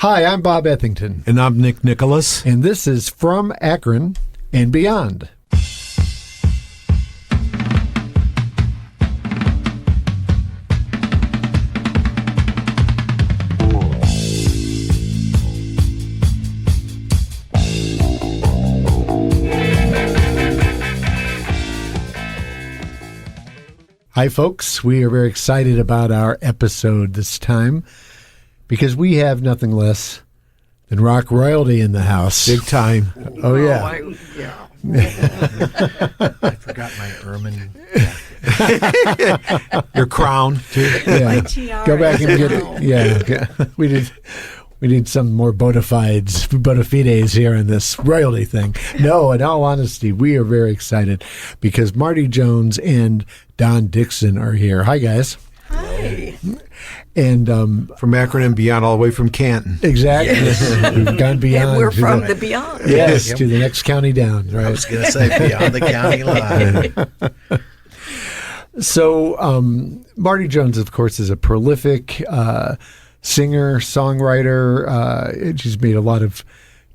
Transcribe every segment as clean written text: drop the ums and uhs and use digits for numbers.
Hi, I'm Bob Ethington. And I'm Nick Nicholas. And this is From Akron and Beyond. Hi, folks. We are very excited about our episode this time because we have nothing less than rock royalty in the house. Big time. Oh, yeah. I forgot my ermine. Your crown, too. Yeah. Go back and get it. Yeah. We need some more bona fides here in this royalty thing. No, in all honesty, we are very excited because Marti Jones and Don Dixon are here. Hi, guys. Hi. And from Akron and beyond, all the way from Canton. Exactly. Yes. We've gone beyond. And we're from the beyond. Yes, to the next county down. Right. I was going to say beyond the county line. So Marti Jones, of course, is a prolific singer, songwriter. She's made a lot of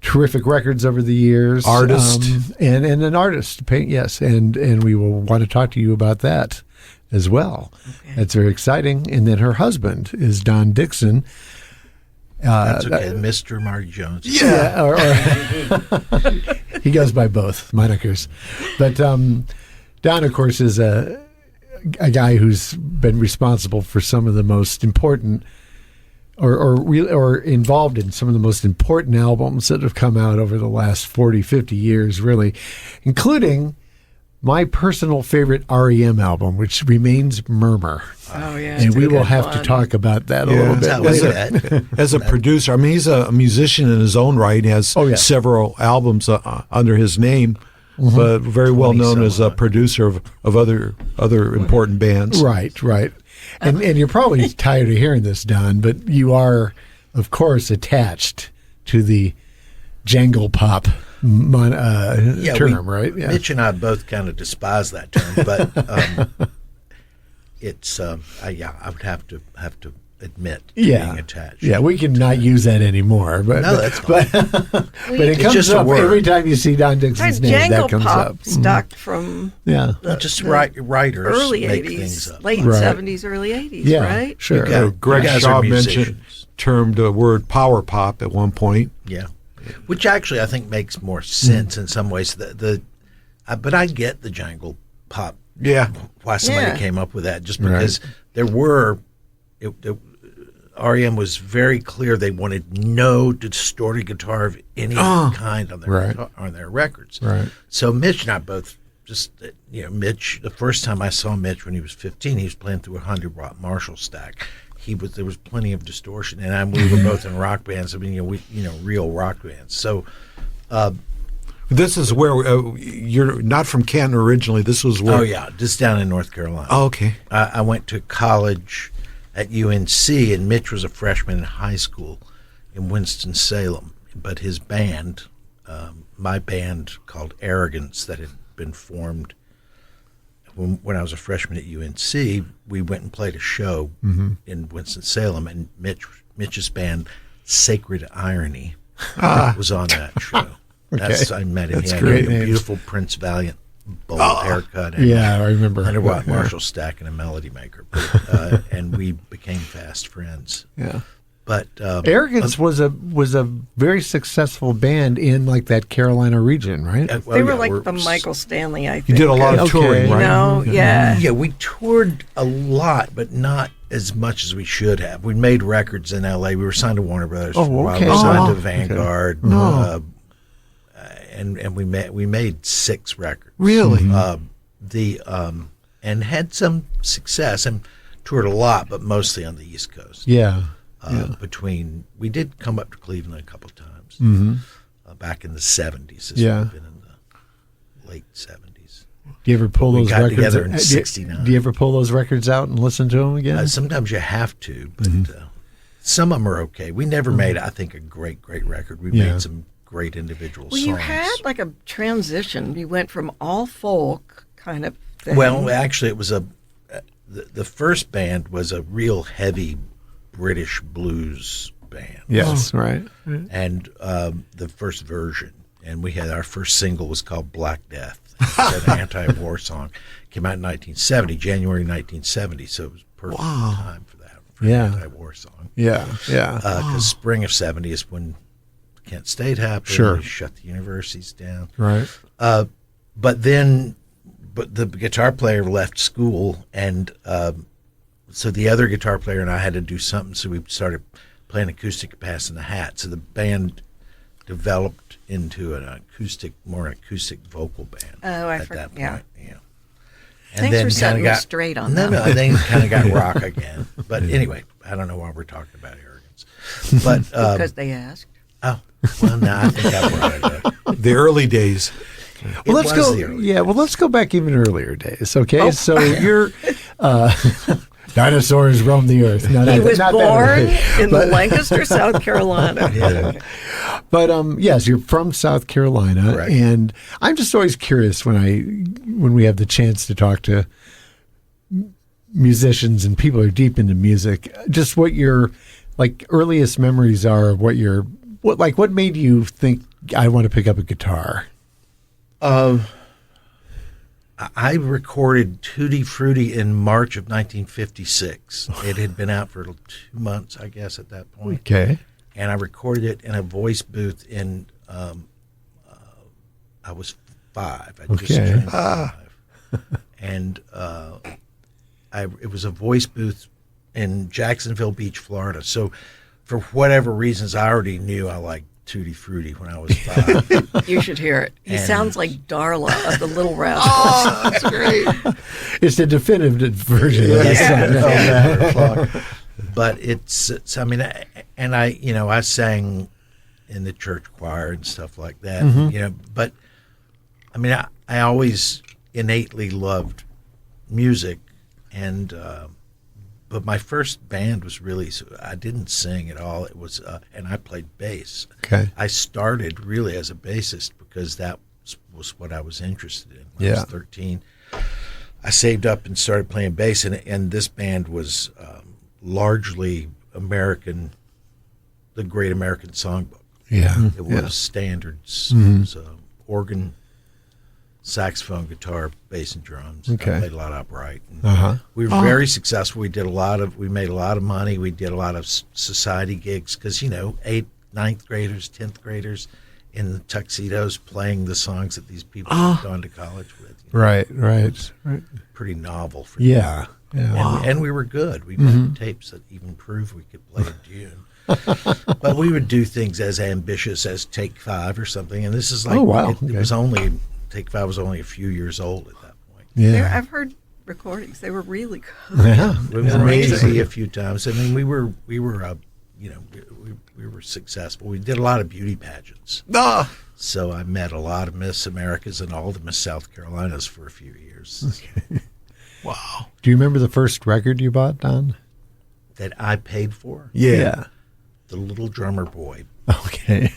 terrific records over the years. Artist. And an artist. Yes, and we will want to talk to you about that as well. Okay. That's very exciting. And then her husband is Don Dixon. That's okay, Mr. Marti Jones. Yeah. He goes by both monikers. But Don, of course, is a guy who's been responsible for some of the most important or involved in some of the most important albums that have come out over the last 40, 50 years, really, including my personal favorite REM album, which remains Murmer. Oh, yeah. And we will have to talk about that a little bit later. As a producer, I mean, he's a musician in his own right. He has several albums under his name, but very well known as a producer of other important bands. Right. And you're probably tired of hearing this, Don, but you are, of course, attached to the jangle pop term, right? Yeah. Mitch and I both kind of despise that term, but it's I would have to admit to being attached. Yeah, we can not use that anymore. But no, that's fine. But it comes up every time you see Don Dixon's name. That comes pop up. Stuck from just writers early make 80s, things up. late 70s, early 80s, right? Sure. Greg Shaw termed the word power pop at one point. Yeah, which actually I think makes more sense in some ways. But I get the jangle pop. Yeah, why somebody came up with that? Just because there were. REM was very clear they wanted no distorted guitar of any kind on their records. Right. So Mitch and I both Mitch, the first time I saw Mitch when he was 15, he was playing through a 100-watt Marshall stack. There was plenty of distortion, and we were both in rock bands. I mean, real rock bands. So this is where you're not from Canton originally. This was where. Oh yeah, just down in North Carolina. Oh, okay. I went to college at UNC, and Mitch was a freshman in high school in Winston-Salem. But his band, my band called Arrogance, that had been formed when I was a freshman at UNC, we went and played a show in Winston-Salem, and Mitch's band, Sacred Irony, was on that show. Okay. I met him. That's he had great a beautiful Prince Valiant bowl haircut. And I remember. 100-watt Marshall stack and a melody maker. And we became fast friends. Yeah. But Arrogance was a very successful band in like that Carolina region, right? They were like the Michael Stanley, I think. You did a lot of touring, right? Yeah, we toured a lot, but not as much as we should have. We made records in L.A. We were signed to Warner Brothers for a while. We were signed to Vanguard. Okay. And we made 6 records. Really? And had some success and toured a lot, but mostly on the East Coast. Yeah. We did come up to Cleveland a couple of times back in the 70s. This would have been in the late 70s. Do you ever pull those records? Together in '69. Do you ever pull those records out and listen to them again? Sometimes you have to, but some of them are okay. We never made, I think, a great record. We made some great individual songs. Well, you had like a transition. You went from all folk kind of thing. Well, actually, it was the first band was a real heavy British blues band. Yes, right. And the first version. And we had our first single was called Black Death. It's an anti-war song. Came out in 1970, January 1970. So it was perfect time for that, for an anti-war song. Yeah. Because spring of 70 is when Kent State happened. Sure. They shut the universities down. Right. But the guitar player left school, and so the other guitar player and I had to do something. So we started playing acoustic, passing the hat. So the band developed into more acoustic vocal band. Oh, I at forgot. that point. Yeah. And Thanks then for setting me got straight on no, that. No, then kind of got rock again. But anyway, I don't know why we're talking about arrogance. But Because they asked. oh, well, no, I think I brought it up. The early days. Well, It let's was go. the early Yeah, well, let's go back even earlier days. Okay, Oh. so you're dinosaurs roam the earth. No, He was not born that. in Lancaster, South Carolina. Yeah. But yes, you're from South Carolina, Correct. and I'm just always curious when we have the chance to talk to musicians and people who are deep into music, just what your earliest memories are. What made you think I want to pick up a guitar? I recorded Tutti Frutti in March of 1956. It had been out for 2 months, I guess, at that point. Okay. And I recorded it in a voice booth I was 5. I just Okay. turned 5. And it was a voice booth in Jacksonville Beach, Florida. So for whatever reasons, I already knew I liked Tutti Frutti when I was 5. You should hear it. He And- sounds like Darla of the Little Rascals. Oh, that's great. It's the definitive version. Of Yeah. the song. But I mean, I sang in the church choir and stuff like that, but I mean, I always innately loved music, and but my first band was really, I didn't sing at all. It was, and I played bass. Okay. I started really as a bassist because that was what I was interested in when I Yeah. was 13. I saved up and started playing bass, and this band was largely American, the Great American Songbook. Yeah. It was standards. Mm-hmm. It was organ, saxophone, guitar, bass, and drums. Okay. I played a lot upright. And Uh-huh. we were very successful. We made a lot of money. We did a lot of society gigs because 8th, 9th graders, 10th graders in the tuxedos playing the songs that these people had gone to college with. Right. Pretty novel for Yeah. Yeah. and we were good. We had tapes that even proved we could play a tune. But we would do things as ambitious as Take 5 or something. And this is like, Oh, wow. it Okay. was only, Take 5 was only a few years old at that point. Yeah. I've heard recordings. They were really good. Yeah. We were amazing a few times. I mean, we were successful. We did a lot of beauty pageants. So I met a lot of Miss Americas and all the Miss South Carolinas for a few years. Wow. Do you remember the first record you bought, Don? That I paid for. Yeah. The Little Drummer Boy Okay.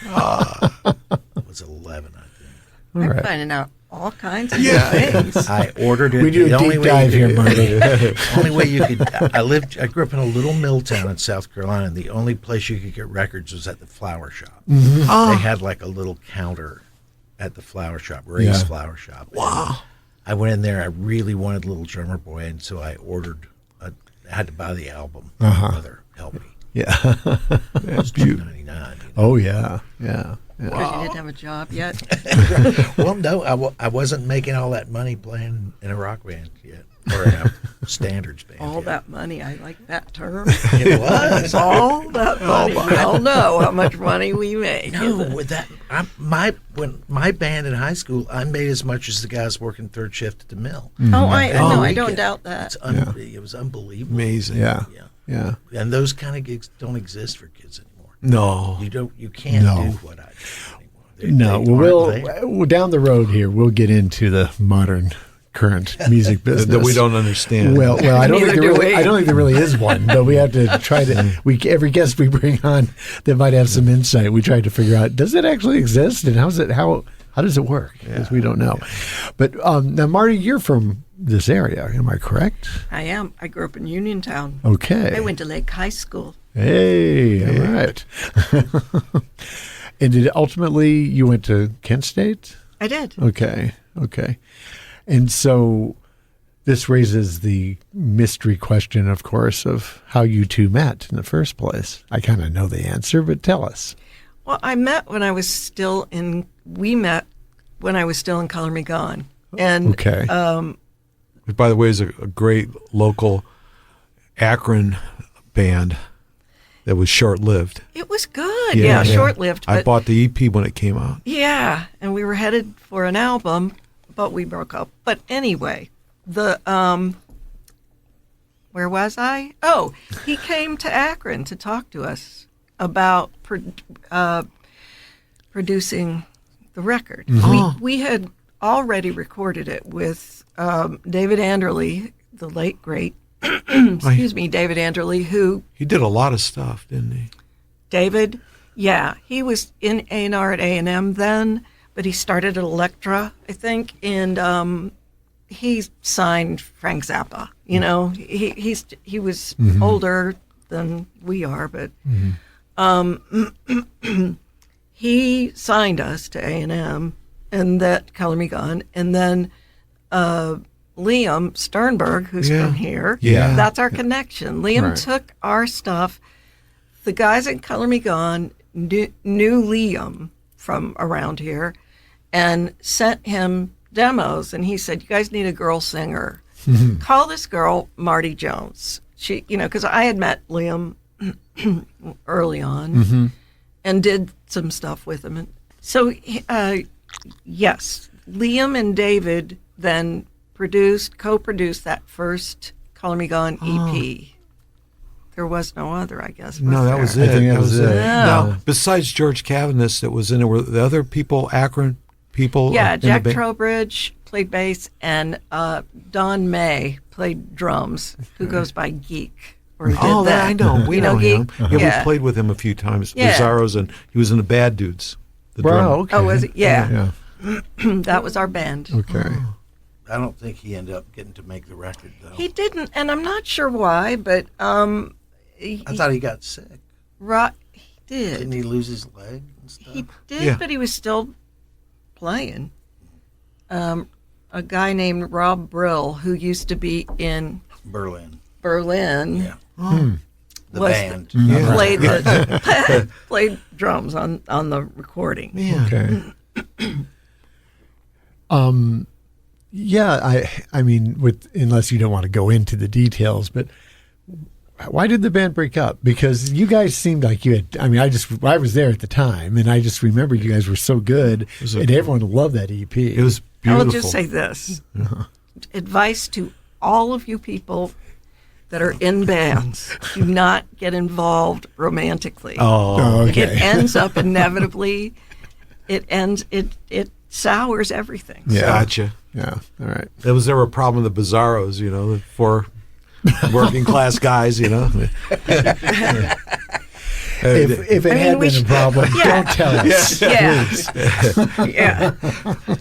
was 11, I think. All I'm right. finding out all kinds of Yeah. things. I ordered it. We do The a only deep way dive you here, could- Marty. only way you could. I grew up in a little mill town in South Carolina. And the only place you could get records was at the flower shop. They had like a little counter at the flower shop, Ray's Yeah. Flower Shop. Wow. I went in there. I really wanted Little Drummer Boy, and so I ordered. I had to buy the album. My mother helped me. Yeah. It was $2.99. Oh, yeah. Yeah. Because you didn't have a job yet. Well, no, I wasn't making all that money playing in a rock band yet, or in a standards band. All yet. that money. I like that term. It was. All that money. We all know how much money we make. No, with that, when my band in high school, I made as much as the guys working third shift at the mill. Oh, I On the I don't weekend. doubt that. It was unbelievable. Amazing. Yeah. Yeah. Yeah. And those kind of gigs don't exist for kids anymore. No. You can't No. do what I do No, anymore. They aren't there. we'll down the road here. We'll get into the modern, current music business That we don't understand. Well, I don't think Neither do we. I don't think there really is one, but we have to try to. Every guest we bring on that might have some insight. We try to figure out, does it actually exist, and how does it work? Because we don't know. But now, Marty, you're from this area, am I correct? I am. I grew up in Uniontown. Okay. I went to Lake High School. Hey, all right. And did ultimately you went to Kent State? I did. Okay. And so this raises the mystery question, of course, of how you two met in the first place. I kind of know the answer, but tell us. Well, we met when I was still in Color Me Gone. And okay. By the way, is a great local Akron band that was short-lived. It was good. Yeah, short-lived. I bought the EP when it came out. Yeah, and we were headed for an album, but we broke up. But anyway, where was I? Oh, he came to Akron to talk to us about producing the record. Mm-hmm. We had already recorded it with David Anderle, the late great. Excuse me, David Anderle, who... He did a lot of stuff, didn't he? David, yeah. He was in A&R at A&M then, but he started at Elektra, I think, and he signed Frank Zappa. You know, he was older than we are, but he signed us to A&M, and that Color Me Gone, and then... Liam Sternberg, who's from here. Yeah. That's our connection. Liam took our stuff. The guys at Color Me Gone knew Liam from around here and sent him demos. And he said, you guys need a girl singer. Call this girl Marti Jones. She, because I had met Liam early on and did some stuff with him. And so, yes, Liam and David then co-produced that first Color Me Gone EP. There was no other, I guess. That was it. I think that was it. Yeah. Now, besides George Cavaness that was in it, were the other people, Akron people? Yeah, Jack in the Trowbridge played bass, and Don May played drums, who goes by Geek. Or did that. I know. We know him. Geek? Yeah, we played with him a few times. Yeah. Bizarros, and he was in the Bad Dudes. The Wow, drummer. okay. Oh, was it? Yeah. Yeah. That was our band. Okay. I don't think he ended up getting to make the record, though. He didn't, and I'm not sure why, but I thought he got sick. He did. Didn't he lose his leg and stuff? He did, but he was still playing. A guy named Rob Brill, who used to be in Berlin. Yeah. The band. Played drums on the recording. Yeah. Okay. Yeah, I mean, unless you don't want to go into the details, but why did the band break up? Because you guys seemed like you had. I mean, I was there at the time, and I just remember you guys were so good, and everyone loved that EP. It was beautiful. I will just say this: advice to all of you people that are in bands: do not get involved romantically. Oh, okay. It ends up inevitably. It sours everything. Yeah. Gotcha. Yeah. All right. There was never a problem with the Bizarros, the four working class guys, If it had been a problem, don't tell us. Yeah.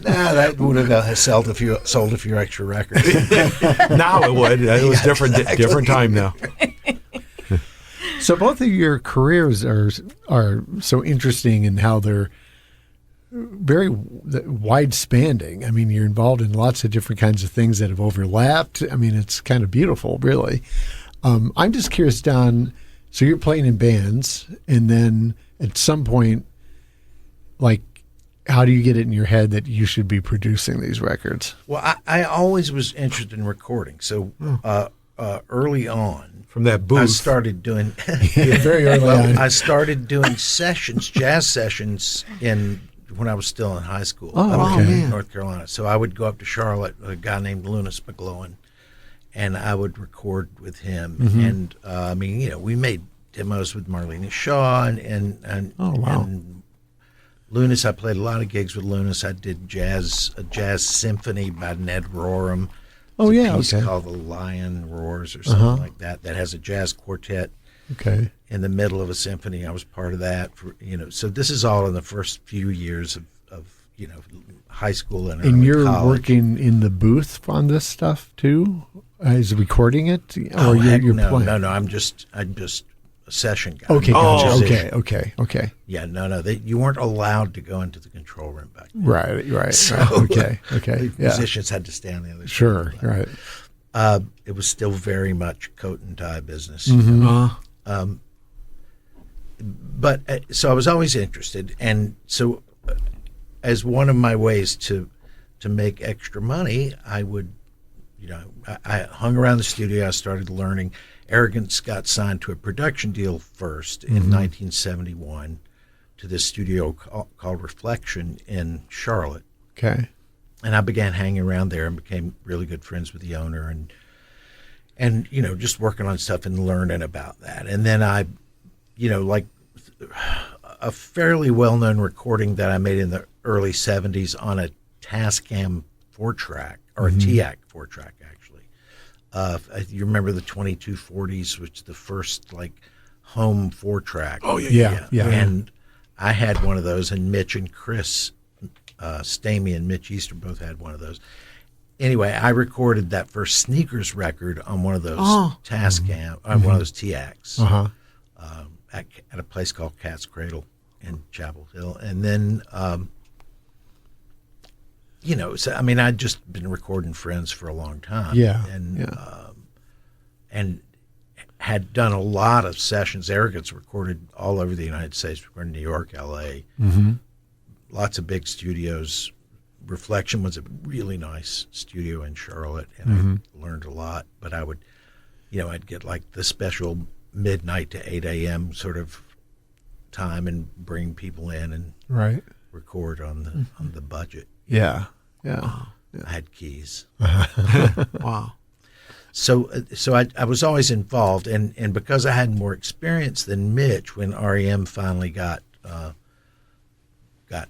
That would have sold a few extra records. Now it would. It was different time now. So both of your careers are so interesting in how they're very wide-spanning. I mean, you're involved in lots of different kinds of things that have overlapped. I mean, it's kind of beautiful, really. I'm just curious, Don, so you're playing in bands, and then at some point, like, how do you get it in your head that you should be producing these records? Well, I always was interested in recording. So early on, from that booth, I started doing very early on. I started doing jazz sessions when I was still in high school in North Carolina. So I would go up to Charlotte, a guy named Lunas McGlowan, and I would record with him. And we made demos with Marlena Shaw and Lunas. I played a lot of gigs with Lunas. I did a jazz symphony by Ned Rorem. Oh, It's yeah, a piece okay. called The Lion Roars or something like that. That has a jazz quartet Okay. in the middle of a symphony. I was part of that. So this is all in the first few years of high school and And you're college. working in the booth on this stuff too? Is recording it, or Oh, heck you're no, playing? no. I'm just session guy. Okay, Oh, gotcha. Okay. Yeah, no, you weren't allowed to go into the control room back then. Right. So, Okay. The musicians had to stay on the other side. Sure, right. It was still very much coat and tie business. But so I was always interested, and so as one of my ways to make extra money, I would, I hung around the studio. I started learning. Arrogance got signed to a production deal first in 1971 to this studio called Reflection in Charlotte. Okay. And I began hanging around there and became really good friends with the owner and just working on stuff and learning about that. And then I, like a fairly well-known recording that I made in the early 70s on a Tascam 4-track, or a TAC 4-track, actually. You remember the 2240s, which is the first, home 4-track. Oh, Yeah. And I had one of those, and Mitch and Chris Stamey and Mitch Easter both had one of those. Anyway, I recorded that first Sneakers record on one of those Tascam, one of those TACs. At a place called Cat's Cradle in Chapel Hill. And then, I'd just been recording friends for a long time. Yeah. And had done a lot of sessions. Arrogance recorded all over the United States, recorded in New York, L.A., lots of big studios. Reflection was a really nice studio in Charlotte, and I learned a lot. But I would, I'd get the special midnight to 8 a.m. sort of time and bring people in and record on the budget. Yeah. I had keys. Wow. So I was always involved, and because I had more experience than Mitch, when REM finally got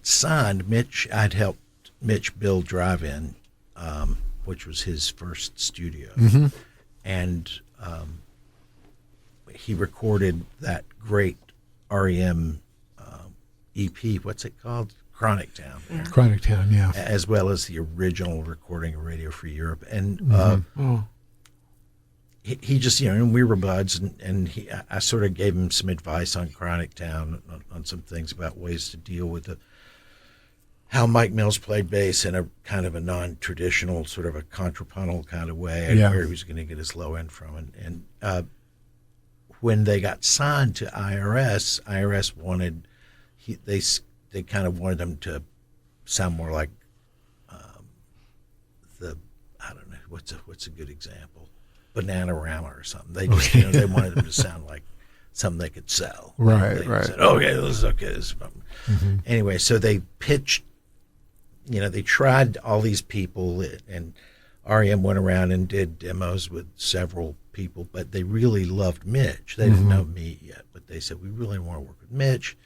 signed, I'd helped Mitch build Drive-In, which was his first studio, and he recorded that great REM EP. What's it called? Chronic Town. Chronic Town, yeah. As well as the original recording of Radio Free Europe. And he just, and we were buds, and I sort of gave him some advice on Chronic Town, on some things about ways to deal with how Mike Mills played bass in a kind of a non-traditional, sort of a contrapuntal kind of way, where he was going to get his low end from. And when they got signed to IRS wanted, they kind of wanted them to sound more like I don't know, what's a good example? Bananarama or something. They just, they wanted them to sound like something they could sell. Right. Said, okay, this is okay. This is Anyway, so they pitched, they tried all these people, and REM went around and did demos with several people, but they really loved Mitch. They didn't know me yet, but they said, we really want to work with Mitch.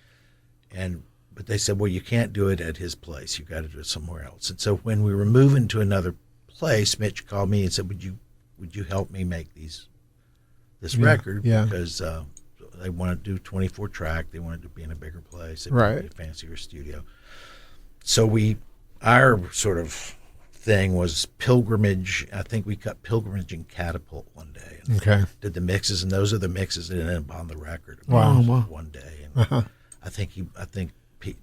But they said, well, you can't do it at his place. You've got to do it somewhere else. And so when we were moving to another place, Mitch called me and said, would you help me make this record? Yeah. Because they wanted to do 24-track. They wanted to be in a bigger place. They Right. wanted a fancier studio. So our sort of thing was Pilgrimage. I think we cut Pilgrimage and Catapult one day. And Okay. did the mixes, and those are the mixes that ended up on the record. Wow. One day. And I think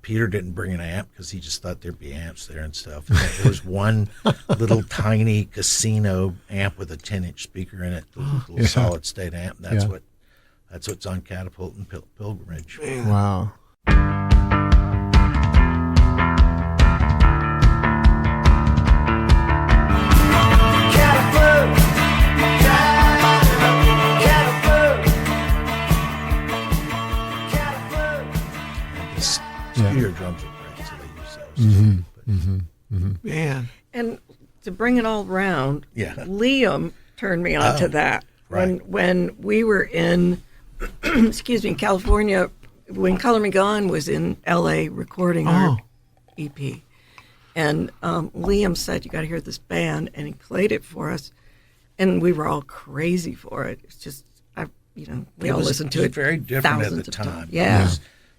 Peter didn't bring an amp because he just thought there'd be amps there and stuff. And there was one little tiny casino amp with a 10-inch speaker in it, a little solid state amp. And that's what's on Catapult and Pilgrimage. Wow. Studio drums are great, so they use those. Man. And to bring it all around, Yeah. Liam turned me on to that. right. When we were in, California, when Color Me Gone was in L.A. recording our EP. And Liam said, you got to hear this band, and he played it for us. And we were all crazy for it. It's just, we all listened to it very different at the thousands of time. times. Yeah.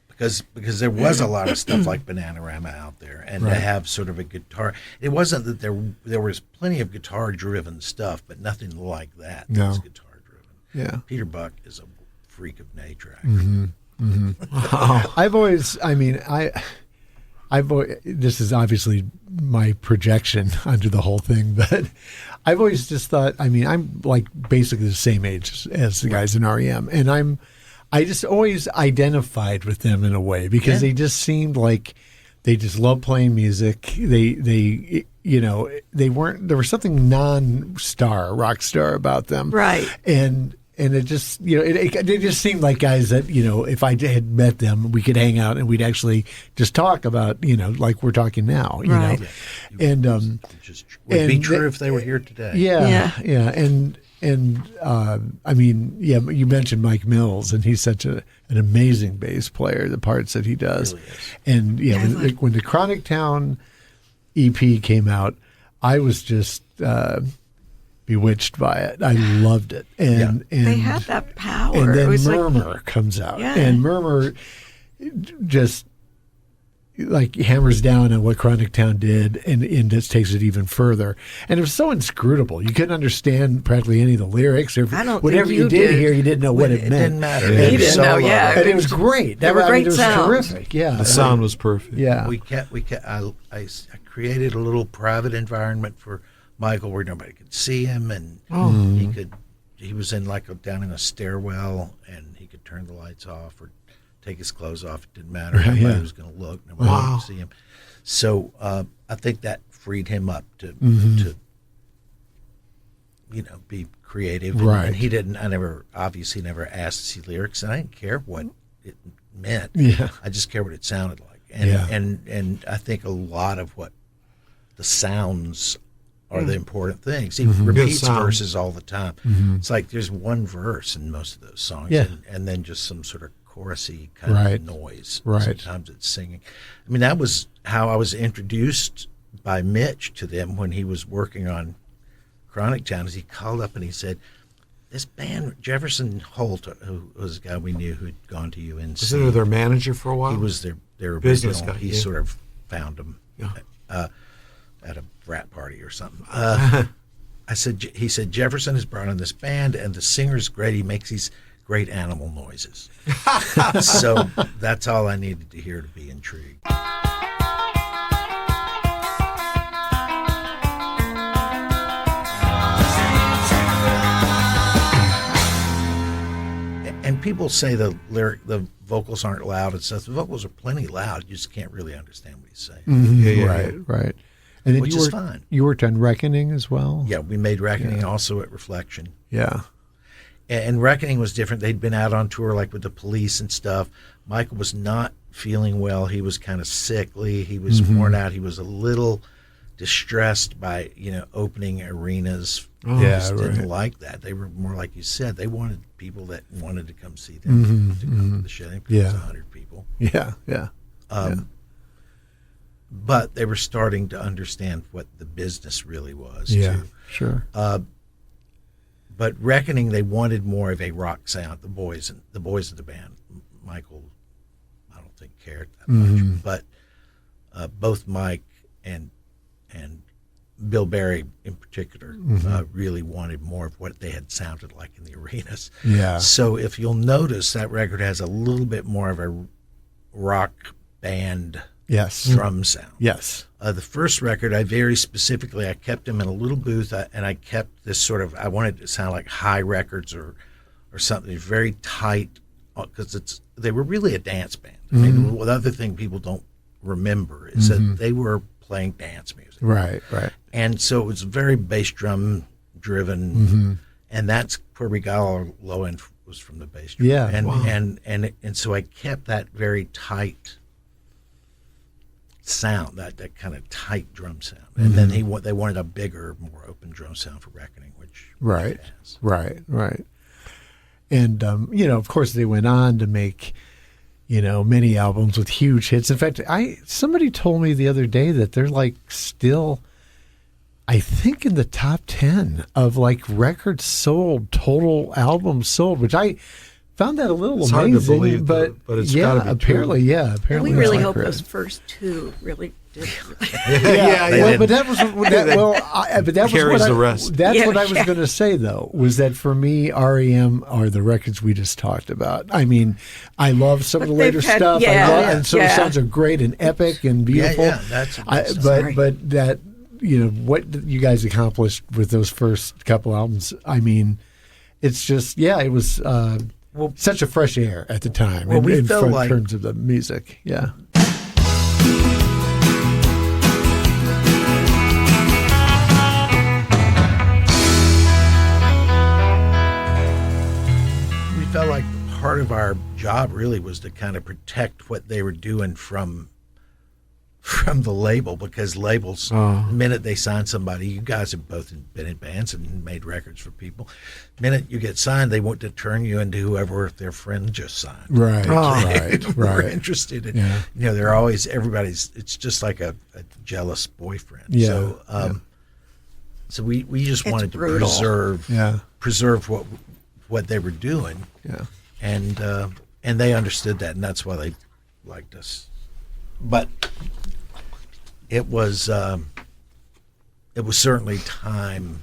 Because there was a lot of stuff like Bananarama out there, and to have sort of a guitar. It wasn't that there was plenty of guitar-driven stuff, but nothing like that. No. Was guitar-driven. Yeah. Peter Buck is a freak of nature, actually. Wow. This is obviously my projection under the whole thing, but I've always just thought, I'm like basically the same age as the guys in REM, and I just always identified with them in a way because they just seemed like they just loved playing music. They weren't, there was something rock star about them. Right. And it just, they just seemed like guys that, if I had met them, we could hang out and we'd actually just talk about, like we're talking now, right. Yeah. And would be true if they were here today. Yeah. You mentioned Mike Mills, and he's such an amazing bass player. The parts that he does, really and when the Chronic Town EP came out, I was just bewitched by it. I loved it, and they had that power. And then it was Murmer comes out, Yeah. and Murmer just like hammers down on what Chronic Town did, and just takes it even further. And it was so inscrutable; you couldn't understand practically any of the lyrics. Or I don't whatever think you you did did. here, you didn't know what it meant. It didn't matter. Yeah. He didn't know. Yeah, And it was great. They were great it was sounds. terrific. Yeah, The sound was perfect. Yeah, I created a little private environment for Michael where nobody could see him, and he was in down in a stairwell, and he could turn the lights off or take his clothes off. It didn't matter. Nobody was going to look. Nobody could see him. So I think that freed him up to be creative. Right. And he didn't. I obviously never asked to see lyrics, and I didn't care what it meant. Yeah. I just cared what it sounded like. And I think a lot of what the sounds are the important things. He repeats verses all the time. It's like there's one verse in most of those songs, and then just some sort of chorusy kind of noise. Right. Sometimes it's singing. That was how I was introduced by Mitch to them when he was working on Chronic Town. As he called up and he said, this band, Jefferson Holt, who was a guy we knew who'd gone to UNC. Was he their manager for a while? He was their business original. guy. He sort of found them at a frat party or something. He said, Jefferson has brought in this band, and the singer's great. He makes these great animal noises. So that's all I needed to hear to be intrigued. And people say the vocals aren't loud and stuff. The vocals are plenty loud. You just can't really understand what he's saying. Right. And then Which is fine. You worked on Reckoning as well? Yeah, we made Reckoning also at Reflection. Yeah. And Reckoning was different. They'd been out on tour with the Police and stuff. Michael was not feeling well. He was kind of sickly. He was worn out. He was a little distressed by, opening arenas. Didn't like that. They were more like you said. They wanted people that wanted to come see them to come to the show. It was 100 people. Yeah. But they were starting to understand what the business really was. Yeah, too. sure. But Reckoning, they wanted more of a rock sound. The boys of the band, Michael, I don't think cared that much. But both Mike and Bill Berry in particular really wanted more of what they had sounded like in the arenas. Yeah. So if you'll notice, that record has a little bit more of a rock band drum sound. Yes. The first record, I kept him in a little booth, and I kept this sort of, I wanted it to sound like High Records or something very tight, because they were really a dance band. The other thing people don't remember is that they were playing dance music. Right. And so it was very bass drum driven, and that's where we got our low end was from the bass drum. Yeah. And so I kept that very tight sound, that kind of tight drum sound. And then they wanted a bigger, more open drum sound for Reckoning, which Right. And of course they went on to make many albums with huge hits. In fact, somebody told me the other day that they're still, I think, in the top 10 of records sold, total albums sold, which I found that a little It's amazing. hard to believe, but it's gotta be apparently, true. apparently, we really that's hope accurate. those first two really did. Well, but that was but that Carries was what the rest. That's what I was going to say, though, was that for me, REM are the records we just talked about. I mean, I love some of the later stuff. And some of the songs are great and epic and beautiful. That's but that, what you guys accomplished with those first couple albums, I mean, it's just, it was such a fresh air at the time in terms of the music. Yeah. Felt like part of our job really was to kind of protect what they were doing from the label, because labels, the minute they sign somebody, you guys have both been in bands and made records for people. The minute you get signed, they want to turn you into whoever their friend just signed. Right. We're interested in, they're always, it's just like a jealous boyfriend. Yeah. So we just wanted to preserve what they were doing. Yeah. And they understood that, and that's why they liked us. But it was certainly time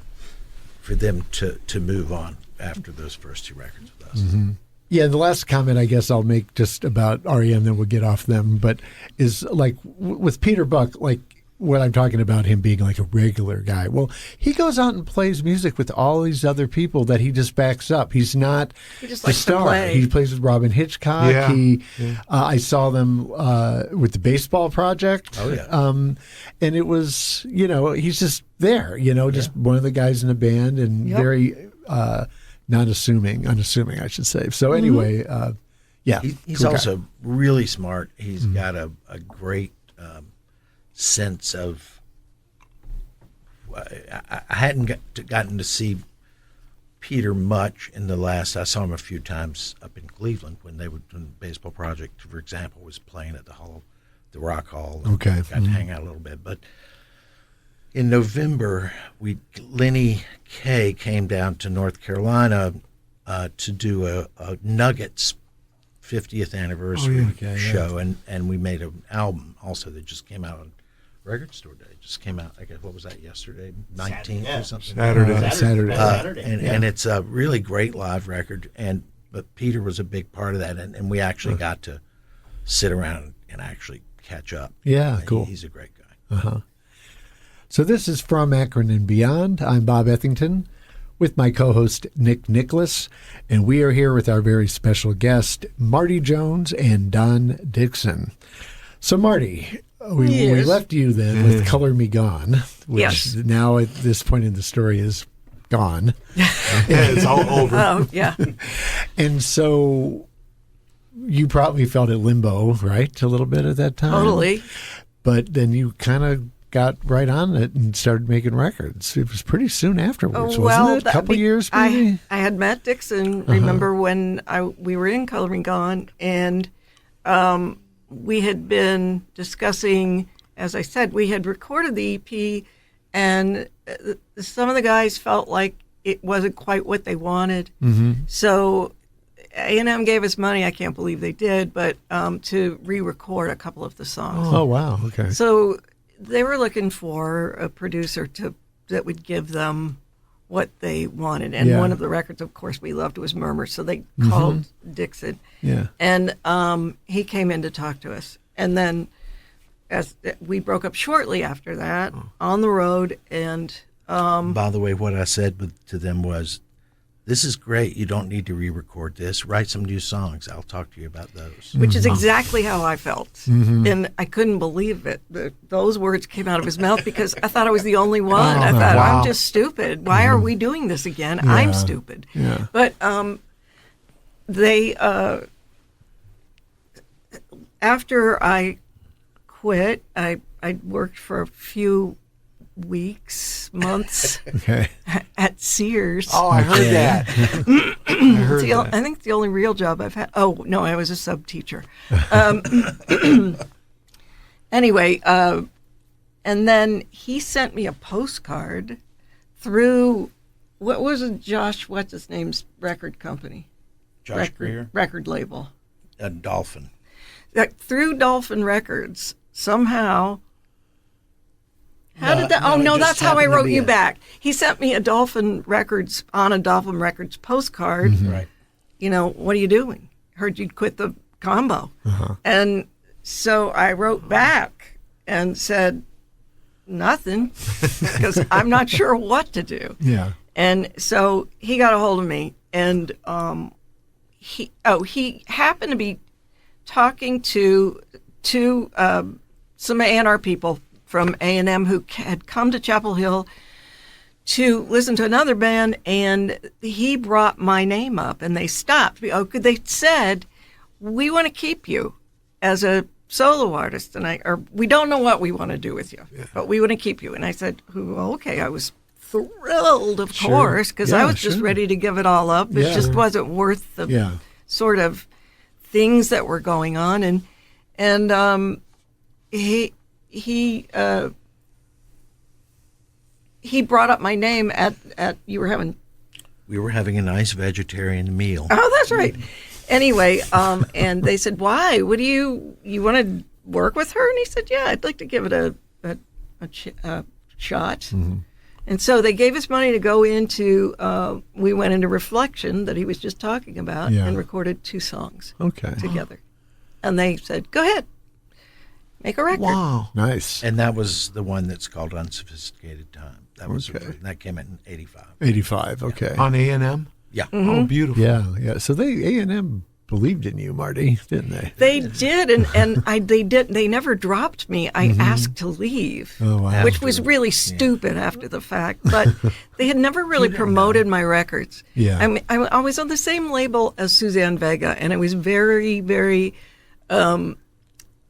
for them to move on after those first two records with us. Mm-hmm. Yeah, the last comment I guess I'll make just about REM, then we'll get off them, but is like with Peter Buck, like what I'm talking about him being like a regular guy. Well, he goes out and plays music with all these other people that he just backs up. He's not the star. He plays with Robin Hitchcock. Yeah. I saw them with the Baseball Project. Oh, yeah. And it was, he's just there, just one of the guys in the band, and very unassuming, I should say. So anyway, He's cool also guy. really smart. He's got a great sense of. I hadn't gotten to see Peter much in the last. I saw him a few times up in Cleveland when the Baseball Project, for example, was playing at the Rock Hall. Okay, got to hang out a little bit. But in November, Lenny Kaye came down to North Carolina to do a Nuggets 50th anniversary show, and we made an album also that just came out on Record Store Day. It just came out, I guess, what was that, yesterday? 19th or something? Saturday. And it's a really great live record, but Peter was a big part of that, and we actually got to sit around and actually catch up. Yeah, cool. He's a great guy. So this is From Akron and Beyond. I'm Bob Ethington with my co-host Nick Nicholas, and we are here with our very special guest, Marti Jones and Don Dixon. So Marti, we left you then with Color Me Gone, which now at this point in the story is gone. It's all over. Oh, yeah. And so you probably felt at limbo, right, a little bit at that time? Totally. But then you kind of got right on it and started making records. It was pretty soon afterwards, wasn't it? A couple years, maybe? I had met Dixon, remember, when we were in Color Me Gone, and we had been discussing, as I said, we had recorded the EP, and some of the guys felt like it wasn't quite what they wanted. Mm-hmm. So A&M gave us money, I can't believe they did, but to re-record a couple of the songs. Oh, wow. Okay. So they were looking for a producer that would give them what they wanted. And one of the records, of course, we loved was Murmer. So they called Dixon. Yeah. And he came in to talk to us. And then as we broke up shortly after that on the road. And by the way, what I said to them was, this is great. You don't need to re-record this. Write some new songs. I'll talk to you about those. Which is exactly how I felt. Mm-hmm. And I couldn't believe it. Those words came out of his mouth because I thought I was the only one. I thought, I'm just stupid. Why are we doing this again? Yeah. I'm stupid. Yeah. But they, after I quit, I worked for a few weeks, months at Sears. Oh, I heard that. I think it's the only real job I've had. Oh, no, I was a sub teacher. Anyway, and then he sent me a postcard through, what was it, Josh, what's his name's record company? Josh Greer? record label. Dolphin. Through Dolphin Records, somehow. How did that? Oh, no, that's how I wrote you back. He sent me a Dolphin Records postcard. Mm-hmm. Right. You know, what are you doing? Heard you'd quit the combo. Uh-huh. And so I wrote back and said, nothing, because I'm not sure what to do. Yeah. And so he got a hold of me, and he happened to be talking to some A&R people from A&M who had come to Chapel Hill to listen to another band, and he brought my name up, and they stopped. They said, we want to keep you as a solo artist, and we don't know what we want to do with you, but we want to keep you. And I said, well, okay. I was thrilled, of course, because I was just ready to give it all up. It just wasn't worth the sort of things that were going on, and he brought up my name at we were having a nice vegetarian meal. Oh, that's right. Anyway, and they said, why? What do you want to work with her? And he said, yeah, I'd like to give it a shot. Mm-hmm. And so they gave us money to go into, we went into Reflection that he was just talking about and recorded 2 songs together. And they said, go ahead, make a record. Wow. Nice. And that was the one that's called Unsophisticated Time. That was that came out in 85. 85, okay. On A&M? Yeah. Mm-hmm. Oh, beautiful. Yeah. So A&M believed in you, Marty, didn't they? They did, and they never dropped me. I asked to leave, which was really stupid after the fact. But they had never really promoted my records. Yeah. I mean, I was on the same label as Suzanne Vega, and I was very, very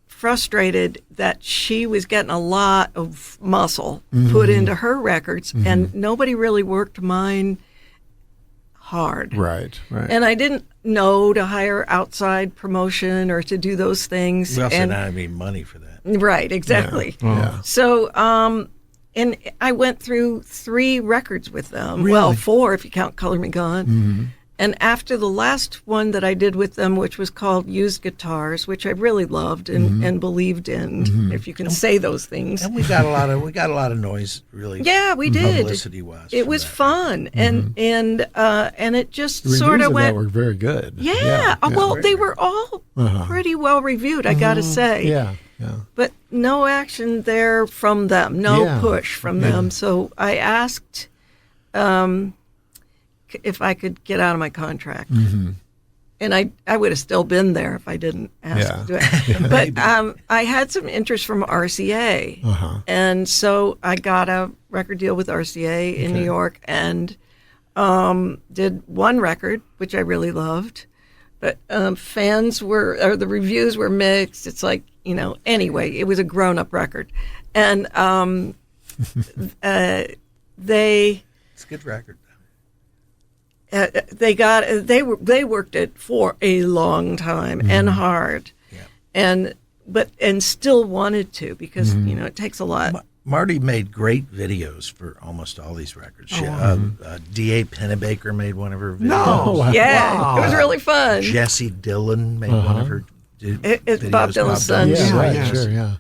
frustrated that she was getting a lot of muscle put into her records, and nobody really worked mine hard. Right. And I didn't know to hire outside promotion or to do those things. We also didn't have any money for that. Right, exactly. Yeah. So, and I went through 3 records with them. Really? Well, 4 if you count Color Me Gone. And after the last one that I did with them, which was called Used Guitars, which I really loved and believed in, if you can say those things. And we got a lot of noise, really. Yeah, we did. Publicity-wise. It was fun, and it just The sort reviews of went. That were very good. Yeah. Well, they were all pretty well reviewed, I got to say. Yeah. But no action there from them, no push from them. So I asked if I could get out of my contract. And I would have still been there if I didn't ask to do it. But I had some interest from RCA. And so I got a record deal with RCA in New York and did one record, which I really loved. But the reviews were mixed. It's like, anyway, it was a grown-up record. And it's a good record. They worked it for a long time and hard, and still wanted to because it takes a lot. Marty made great videos for almost all these records. D.A. Pennebaker made one of her videos. No, it was really fun. Jessie Dillon made one of her It's videos. Bob Dylan's son. Yeah, right, yes. sure, yeah.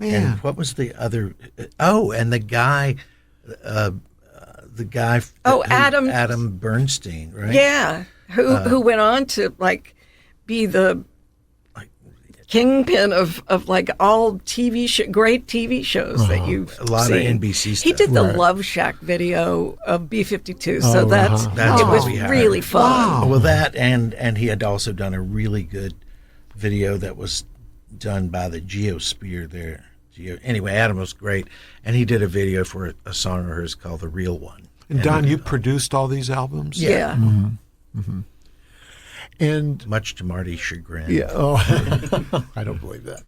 And what was the other? And the guy. Adam Bernstein, right? Yeah, who went on to be the kingpin of all great TV shows that you've seen. A lot of NBC stuff. He did the Love Shack video of B-52, so That's it was what we had. really fun. Wow. Well, that and he had also done a really good video that was done by the Geosphere there. Anyway, Adam was great, and he did a video for a song of hers called "The Real One." And Don, you produced all these albums? Yeah. And Much to Marty's chagrin. yeah, I don't believe that.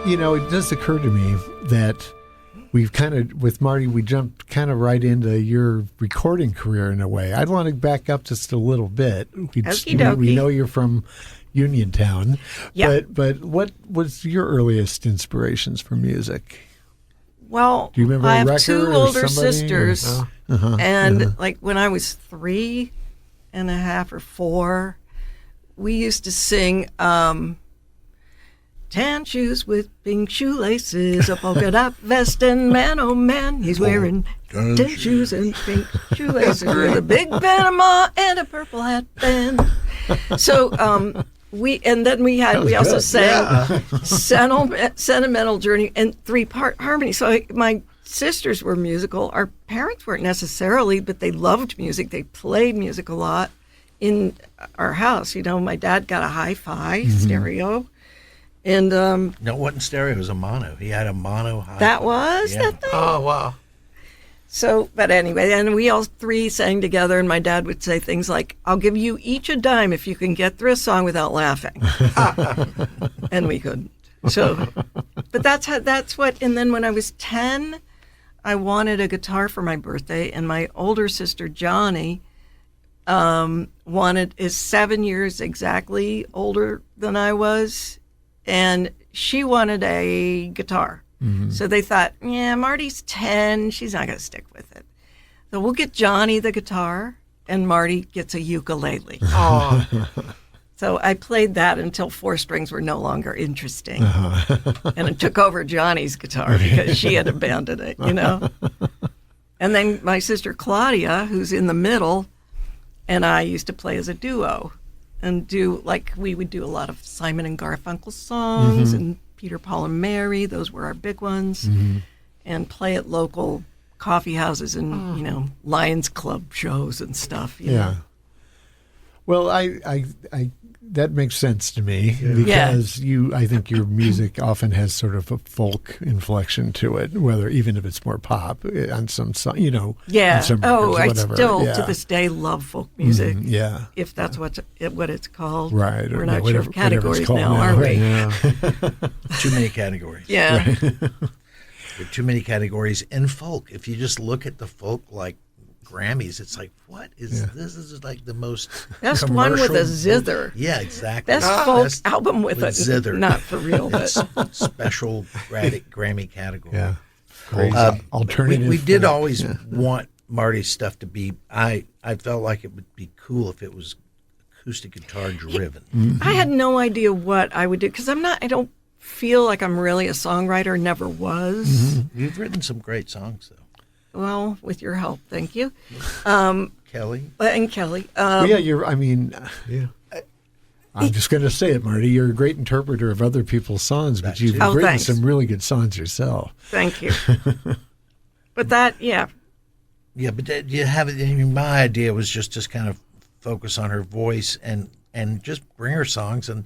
It does occur to me that we've kind of, with Marty, we jumped kind of right into your recording career in a way. I'd want to back up just a little bit. Okie dokie. We know you're from Uniontown. Yeah. But what was your earliest inspirations for music? Well, Do you remember I a have record two or older somebody? sisters, and like when I was 3.5 or 4, we used to sing tan shoes with pink shoelaces, a polka dot vest, and man, oh man, he's wearing tan shoes and pink shoelaces with a big Panama and a purple hat band. So we also sang Sentimental Journey and 3-part harmony. So my sisters were musical. Our parents weren't necessarily, but they loved music. They played music a lot in our house. You know, my dad got a hi-fi stereo. And No, it wasn't stereo. It was a mono. He had a mono hi-fi. that was that thing. Oh, wow. So, but anyway, and we all 3 sang together, and my dad would say things like, "I'll give you each a dime if you can get through a song without laughing," and we couldn't. So, but that's what. And then when I was 10, I wanted a guitar for my birthday, and my older sister Johnny is 7 years exactly older than I was, and she wanted a guitar. So they thought, yeah, Marty's 10. She's not going to stick with it. So we'll get Johnny the guitar, and Marty gets a ukulele. Oh. So I played that until 4 strings were no longer interesting. And it took over Johnny's guitar because she had abandoned it, you know. And then my sister Claudia, who's in the middle, and I used to play as a duo and we would do a lot of Simon and Garfunkel songs and Peter, Paul, and Mary. Those were our big ones. And play at local coffee houses and, you know, Lions Club shows and stuff. You know? Well, I that makes sense to me because I think your music often has sort of a folk inflection to it, even if it's more pop on some song, you know. Yeah. On some Oh, I records, still whatever. to this day love folk music. Yeah. If that's what it's called. Right. We're or not whatever, sure of categories whatever it's now, called are we? Yeah. Too many categories. Yeah. There are too many categories in folk. If you just look at the folk like Grammys, it's like, what is this? Is like the most Best one with a zither. Yeah, exactly. Best folk album with a zither. Not for real, but Special Grammy category. Yeah. Crazy. Alternative. We did always want Marty's stuff to be. I felt like it would be cool if it was acoustic guitar driven. I had no idea what I would do because I don't feel like I'm really a songwriter. Never was. You've written some great songs though. Well, with your help, thank you. Kelly. And Kelly. I'm just going to say it, Marty. You're a great interpreter of other people's songs, but you've written thanks. some really good songs yourself. Thank you. But that, Yeah, but you have it. My idea was just kind of focus on her voice and just bring her songs and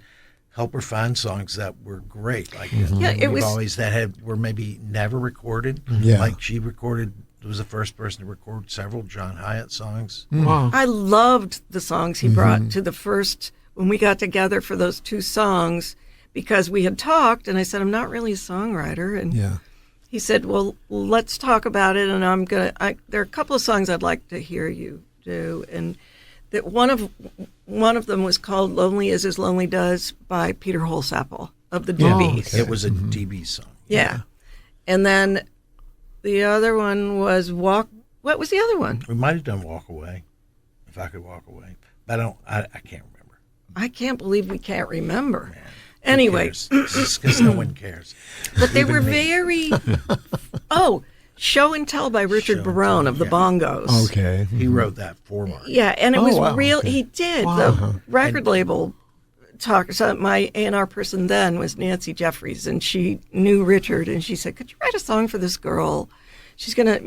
help her find songs that were great. Like it was always were maybe never recorded. Yeah. Like she was the first person to record several John Hyatt songs. Wow. I loved the songs he brought to the first, when we got together for those 2 songs, because we had talked, and I said, I'm not really a songwriter. And he said, well, let's talk about it, and there are a couple of songs I'd like to hear you do. And that one of them was called Lonely Is As Lonely Does by Peter Holsapple of the Doobies. okay. It was a DB song. Yeah. And then the other one was What was the other one? We might have done Walk Away, If I Could Walk Away. But I can't remember. I can't believe we can't remember. Man, Anyway. because no one cares. But they were very... Show and Tell by Richard Barone of the Bongos. Okay. He wrote that for Marty. Yeah, and it was real. okay. He did. The record label talk. So my A&R person then was Nancy Jeffries, and she knew Richard, and she said, "Could you write a song for this girl? She's gonna,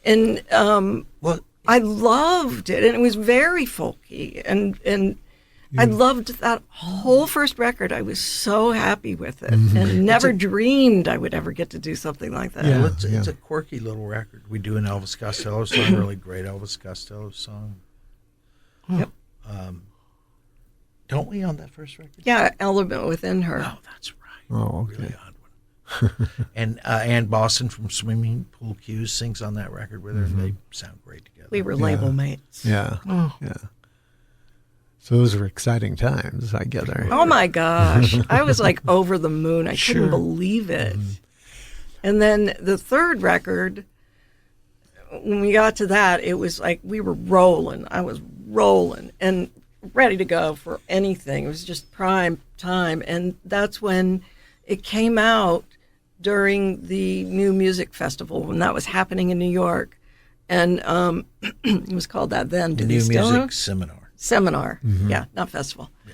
And I loved it, and it was very folky, and I loved that whole first record. I was so happy with it, and never dreamed I would ever get to do something like that. Yeah, it's a quirky little record. We do an Elvis Costello song, really great Elvis Costello song. Yep. Don't we on that first record? Yeah, Element Within Her. Oh, that's right. Oh, okay. Really odd And Ann Boston from Swimming Pool Cues sings on that record with her. And they sound great together. We were label mates. Yeah. Yeah. So those were exciting times, I gather. Oh my gosh. I was like over the moon. I couldn't believe it. And then the third record, when we got to that, it was like we were rolling. I was rolling and ready to go for anything. It was just prime time. And that's when it came out during the New Music Festival, when that was happening in New York. And it was called that then. The New Music Seminar. Yeah, not festival. Yeah.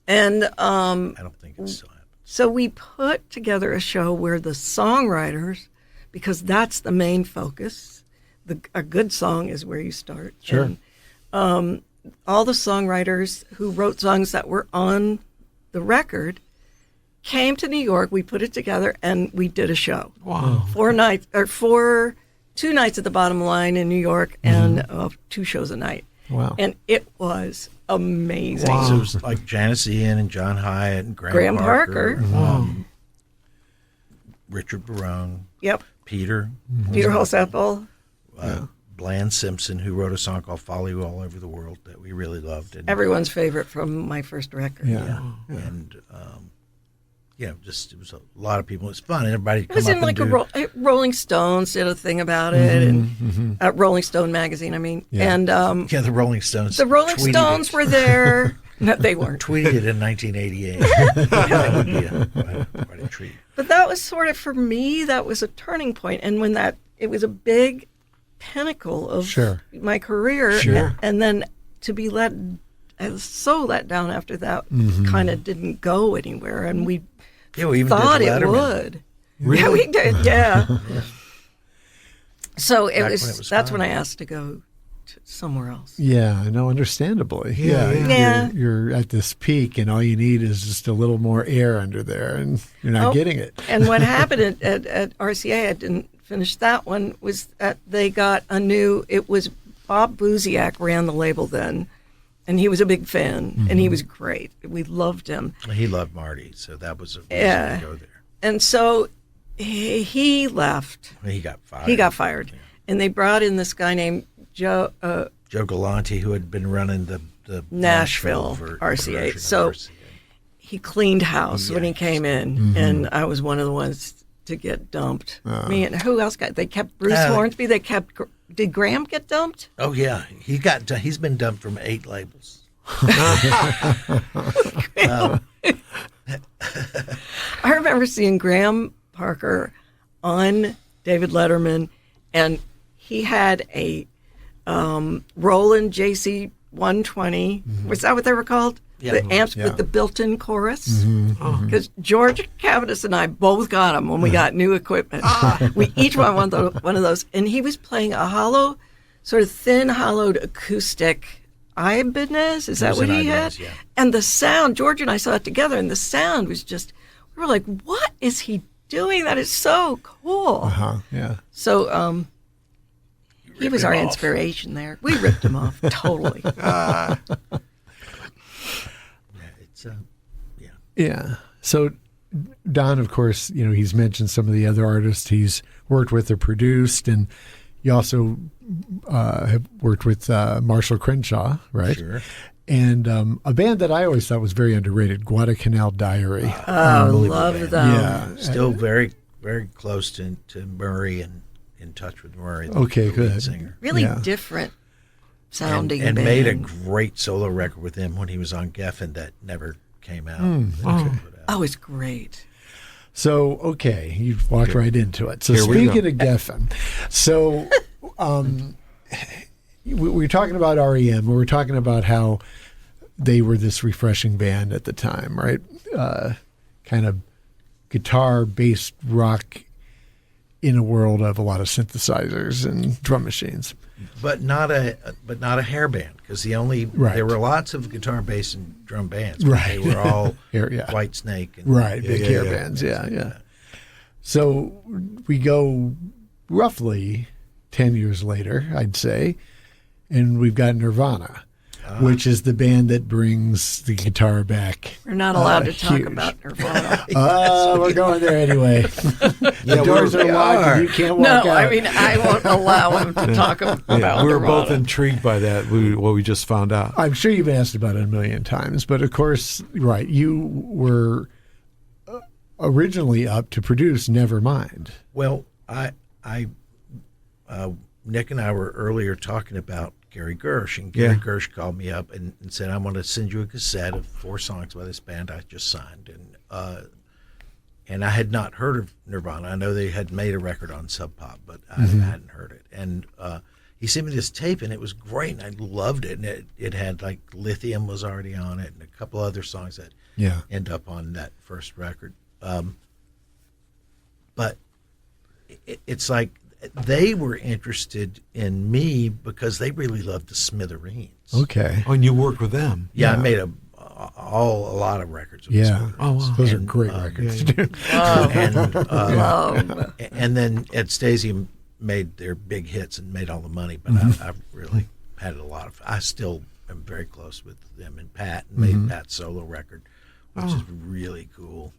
And I don't think it's still happening. So we put together a show where the songwriters, because that's the main focus, a good song is where you start. Sure. And, all the songwriters who wrote songs that were on the record came to New York. We put it together and we did a show. Wow. 2 nights at the Bottom Line in New York and 2 shows a night. Wow. And it was amazing. Wow. So it was like Janis Ian and John Hyatt and Graham Parker. Richard Barone. Yep. Peter Holsapple. Bland Simpson, who wrote a song called Follow You All Over the World that we really loved. And, everyone's favorite from my first record. Yeah. And, just it was a lot of people. It was fun. Everybody It was in like Rolling Stones did a thing about it, and Rolling Stone magazine, I mean. Yeah. And the Rolling Stones. The Rolling Stones were there. No, they weren't. Tweeted it in 1988. That would be quite a treat. But that was sort of, for me, that was a turning point. And when it was a big pinnacle of my career. Sure. And then to be I was so let down after that, kind of didn't go anywhere. And we even thought did it would. Really? Yeah, we did, yeah. So that's when I asked to go somewhere else. Yeah, I know, understandably. Yeah. You're at this peak, and all you need is just a little more air under there, and you're not getting it. And what happened at RCA, I didn't finish that one, was that they got it was Bob Buziak ran the label then, and he was a big fan, and he was great. We loved him. He loved Marti, so that was a reason to go there. And so he left. He got fired. Yeah. And they brought in this guy named Joe Galante, who had been running the Nashville RCA. So he cleaned house when he came in, and I was one of the ones to get dumped. Me and who else they kept Bruce Hornsby. Did Graham get dumped? Oh yeah, he's been dumped from 8 labels. I remember seeing Graham Parker on David Letterman, and he had a Roland JC 120. Was that what they were called? Yeah. The amps with the built-in chorus. Because George Cavanis and I both got them when we got new equipment. We each wanted one of those, and he was playing a sort of thin, hollowed acoustic Ibanez. Is that what he had? Yeah. And the sound, George and I saw it together, and the sound was just, we were like, what is he doing? That is so cool. Yeah. So he was our inspiration there. We ripped him off, totally. Yeah. So Don, of course, he's mentioned some of the other artists he's worked with or produced, and you also have worked with Marshall Crenshaw, right? Sure. And a band that I always thought was very underrated, Guadalcanal Diary. Oh, love them. Yeah. Still very, very close to Murray and in touch with Murray. Okay, the good. Singer. Really different sounding and band. made a great solo record with him when he was on Geffen that never came out. Oh, it's great. So, okay, you've walked right into it. So speaking of Geffen, so we were talking about REM. We were talking about how they were this refreshing band at the time, right? Kind of guitar-based rock in a world of a lot of synthesizers and drum machines. But not a hair band, because there were lots of guitar, bass, and drum bands. But they were all White Snake. And big hair bands. Yeah. So we go roughly 10 years later, I'd say, and we've got Nirvana. which is the band that brings the guitar back. We're not allowed to talk huge. about Nirvana. We're going there anyway. The doors are locked and you can't walk out. No, I mean, I won't allow him to talk about We were Nirvana. both intrigued by that, what we just found out. I'm sure you've been asked about it a million times, but of course, right, you were originally up to produce Nevermind. Well, Nick and I were earlier talking about Gary Gersh, and Gary Gersh called me up and said, "I'm going to send you a cassette of 4 songs by this band I just signed." And I had not heard of Nirvana. I know they had made a record on Sub Pop, but I hadn't heard it. And he sent me this tape, and it was great, and I loved it. And it had, like, Lithium was already on it, and a couple other songs that end up on that first record. But it's like they were interested in me because they really loved the Smithereens. Okay. Oh, and you worked with them. Yeah, I made a lot of records with the Smithereens. Oh, wow. Those are great records. And then Ed Stacey made their big hits and made all the money, but I really had a lot of. I still am very close with them and Pat, and made Pat's solo record, which is really cool.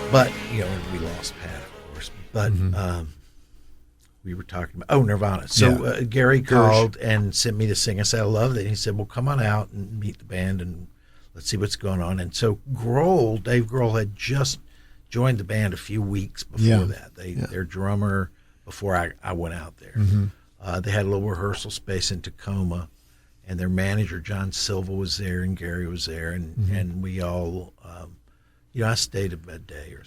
But, we lost Pat, of course. But we were talking about, Nirvana. So Gary called and sent me to sing. I said, I love it. And he said, well, come on out and meet the band and let's see what's going on. And so Dave Grohl had just joined the band a few weeks before that. Their drummer, before I went out there. They had a little rehearsal space in Tacoma. And their manager, John Silva, was there, and Gary was there. And we all... I stayed a day or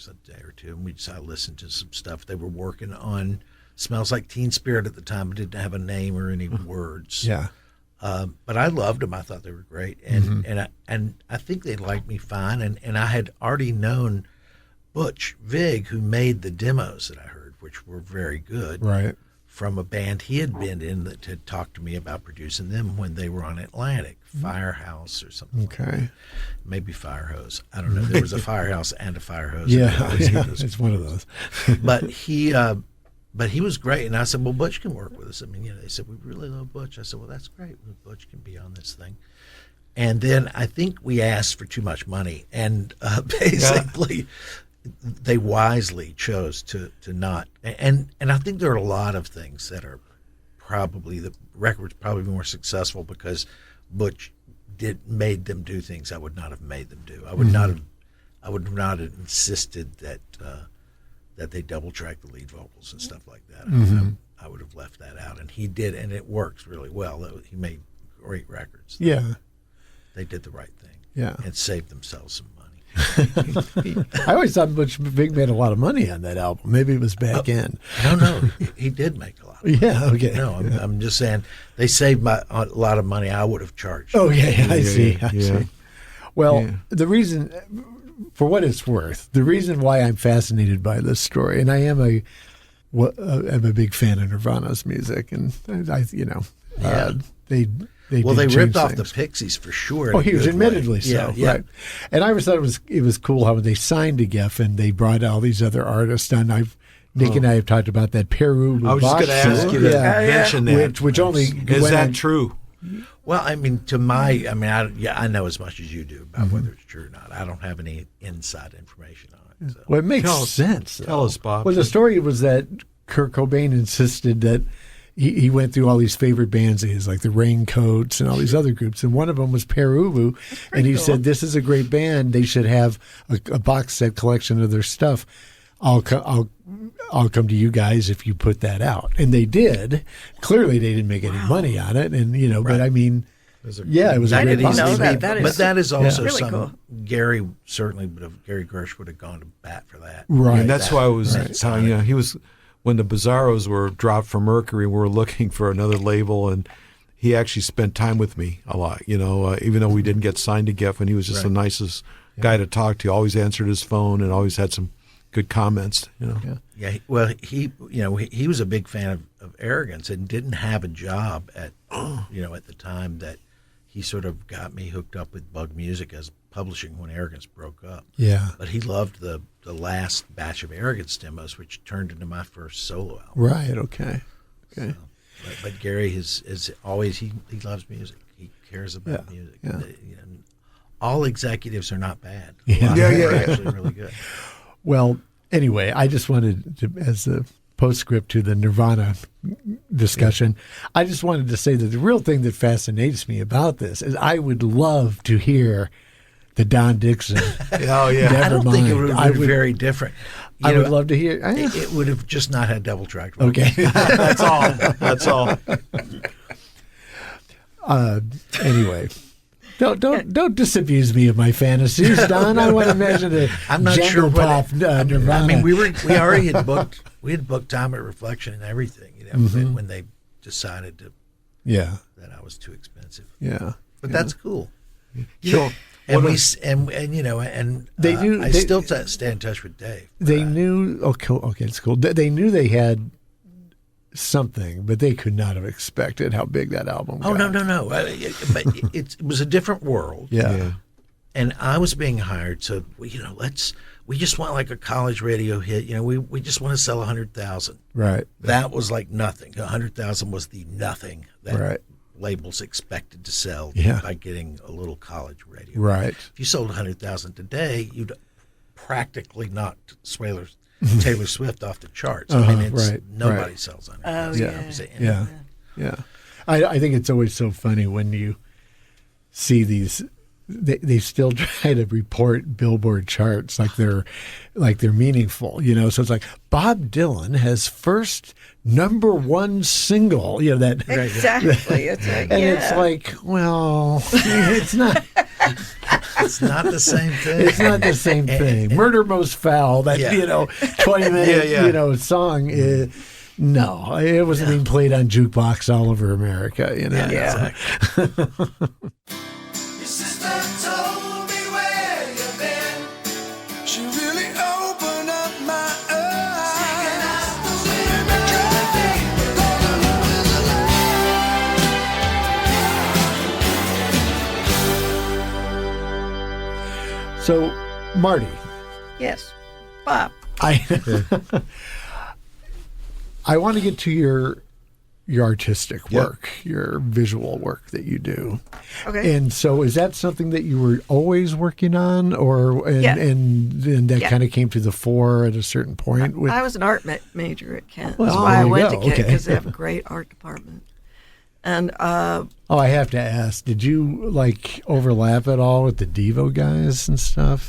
two, and I listened to some stuff. They were working on Smells Like Teen Spirit at the time, but didn't have a name or any words. Yeah. But I loved them. I thought they were great, and I think they liked me fine. And I had already known Butch Vig, who made the demos that I heard, which were very good. Right. From a band he had been in that had talked to me about producing them when they were on Atlantic, Firehouse or something. Okay. Like that. Maybe Firehose. I don't know. There was a Firehouse and a Firehose. It's one of those. But he was great, and I said, "Well, Butch can work with us." I mean, they said, "We really love Butch." I said, "Well, that's great. Butch can be on this thing." And then I think we asked for too much money, and basically. They wisely chose to not, and I think there are a lot of things that are probably the record's probably more successful because Butch made them do things I would not have made them do. I would not have insisted that they double track the lead vocals and stuff like that. I would have left that out, and he did, and it works really well. He made great records. Yeah, they did the right thing. Yeah, and saved themselves some money. I always thought Butch Vig made a lot of money on that album. Maybe it was back end. No, he did make a lot. Yeah, okay. No, I'm just saying they saved a lot of money I would have charged. Oh, yeah, I see. Well, the reason, for what it's worth, the reason why I'm fascinated by this story, and I'm a big fan of Nirvana's music, and they ripped off things. the Pixies for sure. Oh, he was admittedly so, right? And I always thought it was cool how they signed to Geffen. They brought all these other artists on. Nick and I have talked about that Peru. I was just going to ask you to mention that. Which only is that true? Well, I mean, I know as much as you do about whether it's true or not. I don't have any inside information on it. So. Well, it makes sense. Tell us, Bob. Well, the story was that Kurt Cobain insisted that he went through all these favorite bands of his, like the Raincoats and all these other groups, and one of them was Peru, and he said, "This is a great band. They should have a box set collection of their stuff. I'll come to you guys if you put that out." And they did. Clearly, they didn't make any money on it, and but I mean, it was a great box set. But that is also really cool. Gary certainly would have. Gary Gersh would have gone to bat for that. Right. And that's why I was telling you. He was. When the Bizarros were dropped from Mercury, we were looking for another label, and he actually spent time with me a lot. Even though we didn't get signed to Geffen, he was just the nicest guy to talk to. Always answered his phone and always had some good comments. Yeah. Yeah, well, he was a big fan of Arrogance and didn't have a job at at the time that he sort of got me hooked up with Bug Music as publishing when Arrogance broke up. Yeah. But he loved the last batch of Arrogance demos, which turned into my first solo album. Right. Okay. Okay. So, but Gary is always he loves music. He cares about music. Yeah. All executives are not bad. Yeah. They're actually really good. Well, anyway, I just wanted to, as a postscript to the Nirvana discussion, I just wanted to say that the real thing that fascinates me about this is I would love to hear the Don Dixon. Oh, yeah. I don't think it would Nevermind. be very different. I would love to hear. It would have just not had double track. Okay. That's all. That's all. Anyway. Don't disabuse me of my fantasies, Don. I want to imagine a I'm not sure jangle pop Nirvana. I mean, we already had booked time at Reflection and everything. When they decided that I was too expensive. Yeah, but that's cool. So, And they knew. I still stay in touch with Dave. They knew. Okay, it's cool. They knew they had something, but they could not have expected how big that album got. Oh no! But it was a different world. Yeah. And I was being hired, so we just want like a college radio hit. We just want to sell 100,000. Right. That was like nothing. 100,000 was the nothing that Right. labels expected to sell by getting a little college radio. Right. If you sold 100,000 today, you'd practically knocked Taylor Swift off the charts. I mean, nobody sells 100,000. Yeah. I think it's always so funny when you see these. They still try to report Billboard charts like they're meaningful, So it's like Bob Dylan has first #1 single, that exactly. It's like, and it's like, well, it's not. It's not the same thing. It's not the same thing. Murder Most Foul, that 20-minute song. No, it wasn't being played on jukebox all over America. Exactly. So, Marty. Yes, Bob. I want to get to your artistic work, your visual work that you do. Okay. And so, is that something that you were always working on, and that kind of came to the fore at a certain point? I was an art major at Kent. Well, That's why I went to go. Kent, Okay. because they have a great art department. And I have to ask, did you overlap at all with the Devo guys and stuff?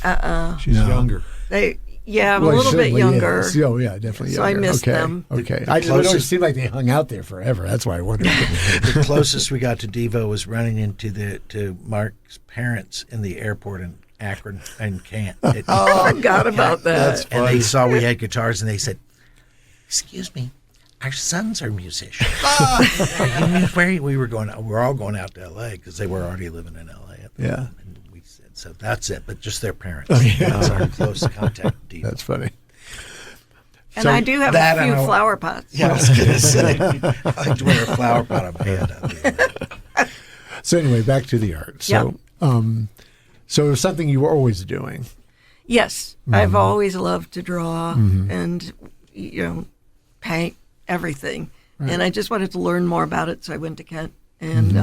She's younger. I'm a little bit younger. Is. Oh, yeah, definitely So younger. I missed them. Okay. It always seemed like they hung out there forever. That's why I wondered. The closest we got to Devo was running into Mark's parents in the airport in Akron and Kent. I forgot about that. That's And they saw we had guitars and they said, "Excuse me, our sons are musicians." We were all going out to L.A. because they were already living in L.A. at the time. And we said, so that's it, but just their parents. That's our close contact. Deep. That's funny. And I do have a few flower pots. Yeah, I was going to say, I like to wear a flower pot on my head. So anyway, back to the art. So, so it was something you were always doing. Yes, I've always loved to draw and paint everything, and I just wanted to learn more about it. So I went to Kent, and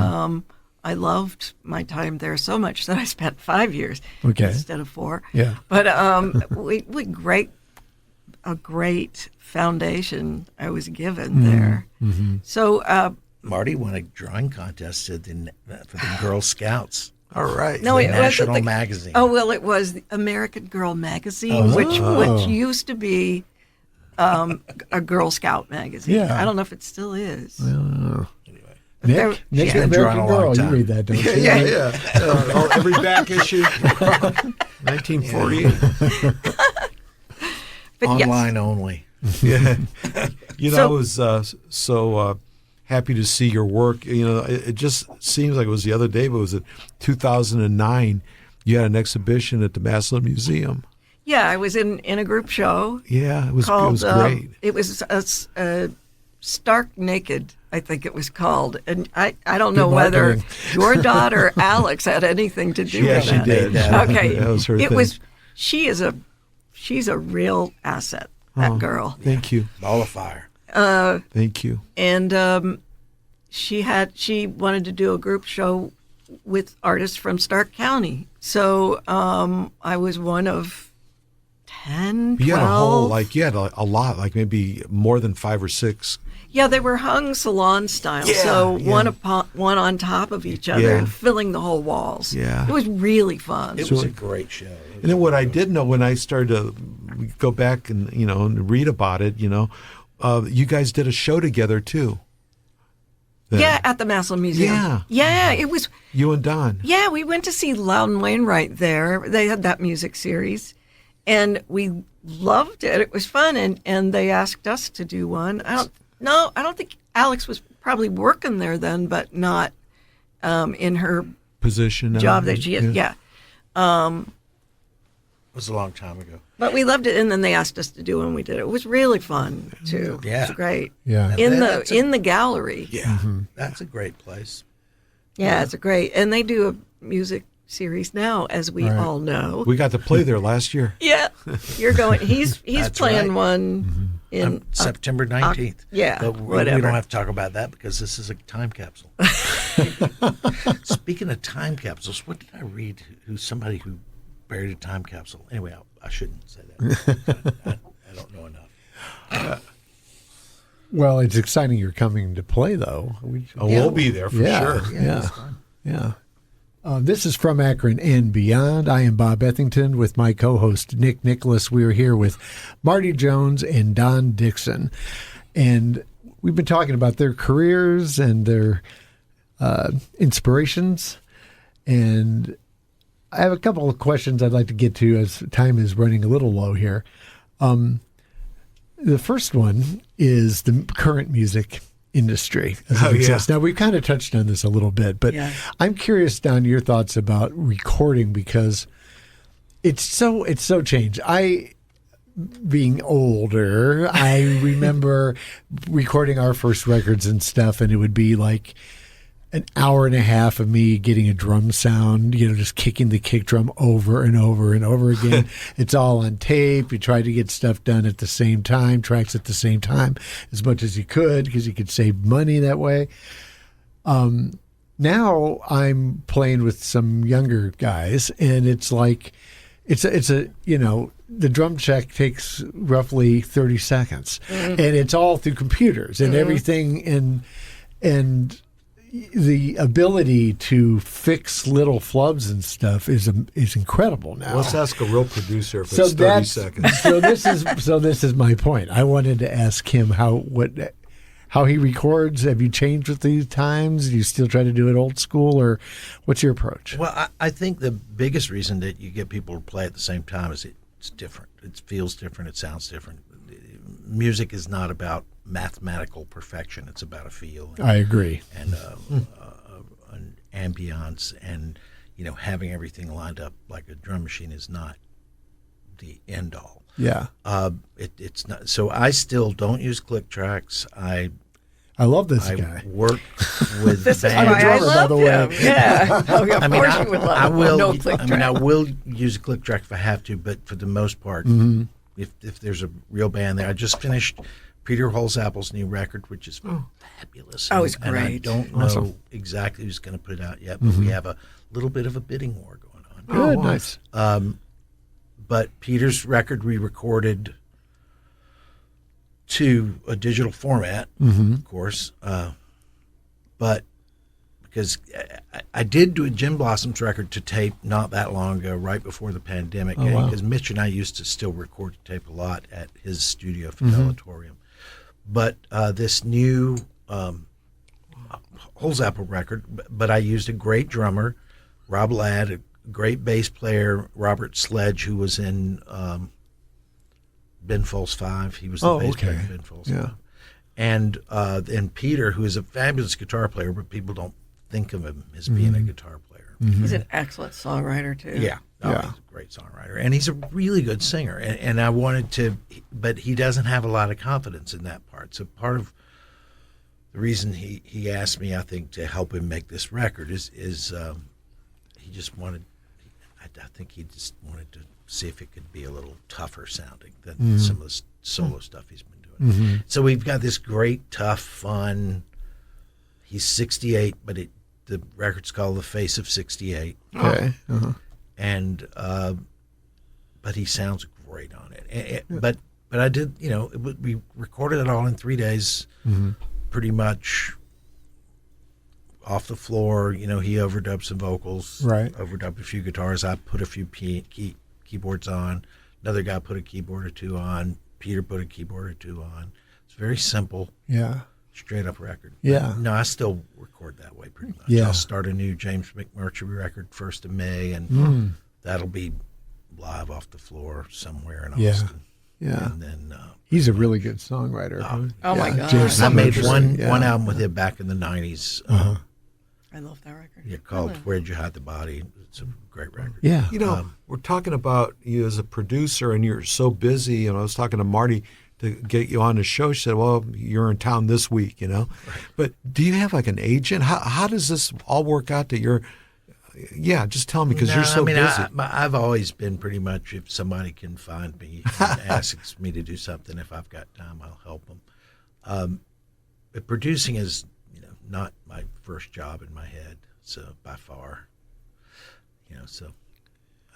I loved my time there so much that I spent 5 years instead of 4. Yeah, but we a great foundation I was given there. So Marty won a drawing contest for the Girl Scouts. All right. No, the it National wasn't Magazine. Oh well, it was the American Girl Magazine, which used to be a Girl Scout magazine. Yeah. I don't know if it still is. Nick, she's been American drawing a long Girl. You time. read that, don't you? Yeah. Every back issue. 1948. But Online only. Yeah. So- I was so happy to see your work. It just seems like it was the other day, but it was in 2009. You had an exhibition at the Massillon Museum. Yeah, I was in a group show. Yeah, it was great. It was a Stark Naked, I think it was called. And I don't know whether your daughter Alex had anything to do with that. Yeah, she did. Okay. That was her thing. She's a real asset, that girl. Thank you. Ball of fire. Thank you. And she wanted to do a group show with artists from Stark County. So I was one of 10, 12. You had a lot, like maybe more than 5 or 6. Yeah, they were hung salon style, one on top of each other and filling the whole walls. Yeah. It was really fun. It was a great show. And then what I did know when I started to go back and and read about it, you guys did a show together too. Then. Yeah, at the Massillon Museum. Yeah, it was you and Don. Yeah, we went to see Loudon Wainwright there. They had that music series, and we loved it. It was fun, and they asked us to do one. I don't think Alex was probably working there then, but not in her position job that she had. Yeah. It was a long time ago. But we loved it, and then they asked us to do it, and we did it. It was really fun too. Yeah, it was great. Yeah, in the gallery. Yeah, that's a great place. Yeah, it's a great, and they do a music series now, as we all know. We got to play there last year. Yeah, you're going. He's playing one in September 19th. Yeah, but whatever. We don't have to talk about that because this is a time capsule. Speaking of time capsules, what did I read? Somebody who buried a time capsule. Anyway, I shouldn't say that. I don't know enough. Well, it's exciting you're coming to play, though. We'll be there for sure. Yeah. This is From Akron and Beyond. I am Bob Ethington with my co-host, Nick Nicholas. We're here with Marti Jones and Don Dixon. And we've been talking about their careers and their inspirations. And I have a couple of questions I'd like to get to as time is running a little low here. The first one is the current music industry as it exists. Now, we've kind of touched on this a little bit, but I'm curious, Don, your thoughts about recording because it's so changed. Being older, I remember recording our first records and stuff, and it would be like an hour and a half of me getting a drum sound, just kicking the kick drum over and over and over again. It's all on tape. You try to get stuff done at the same time, tracks at the same time, as much as you could, because you could save money that way. Now I'm playing with some younger guys, and it's like, it's a the drum check takes roughly 30 seconds, and it's all through computers and everything, and the ability to fix little flubs and stuff is incredible now. Let's ask a real producer if it's 30 seconds. So this is my point. I wanted to ask him how he records. Have you changed with these times? Do you still try to do it old school, or what's your approach? Well, I think the biggest reason that you get people to play at the same time is it's different. It feels different. It sounds different. Music is not about mathematical perfection. It's about a feel. I agree. And an ambiance, and having everything lined up like a drum machine is not the end all. Yeah. It's not. So I still don't use click tracks. I love this guy. Work with this bands. is why I love him. Yeah. Of course you would love I will. No click track. I will use a click track if I have to, but for the most part, if there's a real band there, I just finished Peter Holzappel's new record, which is fabulous. Oh, it's great. And I don't know exactly who's going to put it out yet, but we have a little bit of a bidding war going on. Good, nice. But Peter's record we recorded to a digital format, of course, but because I did do a Jim Blossom's record to tape not that long ago, right before the pandemic, because Mitch and I used to still record to tape a lot at his studio, Fidellitorium. But this new Holzappel record, but I used a great drummer, Rob Ladd, a great bass player, Robert Sledge, who was in Ben Folds 5. He was the bass player in Ben Folds 5. And Peter, who is a fabulous guitar player, but people don't think of him as being a guitar player. He's an excellent songwriter too. Yeah. Oh, Yeah. he's a great songwriter. And he's a really good singer. And I wanted to, but he doesn't have a lot of confidence in that part. So part of the reason he asked me, I think, to help him make this record is he just wanted, I think he just wanted to see if it could be a little tougher sounding than some of the solo stuff he's been doing. So we've got this great, tough, fun, he's 68, but the record's called The Face of 68. Okay. And but he sounds great on it. But I did, we recorded it all in 3 days, pretty much off the floor. He overdubbed some vocals, Right. overdubbed a few guitars. I put a few keyboards on. Another guy put a keyboard or two on. Peter put a keyboard or two on. It's very simple. Yeah. Straight up record. Yeah. No, I still record that way pretty much. Yeah. I'll start a new James McMurtry record 1st of May, and that'll be live off the floor somewhere in Yeah. Austin. Yeah. And then He's a really good songwriter. Oh, my God. James I made McMurtry, one album with him back in the 90s. I love that record. Called Where'd You Hide the Body? It's a great record. Yeah. We're talking about you as a producer, and you're so busy. I was talking to Marti to get you on the show. She said, well, you're in town this week, Right. But do you have like an agent? How does this all work out that you're, just tell me, because you're so busy. I've always been pretty much, if somebody can find me and asks me to do something, if I've got time, I'll help them. But producing is, not my first job in my head, so by far. So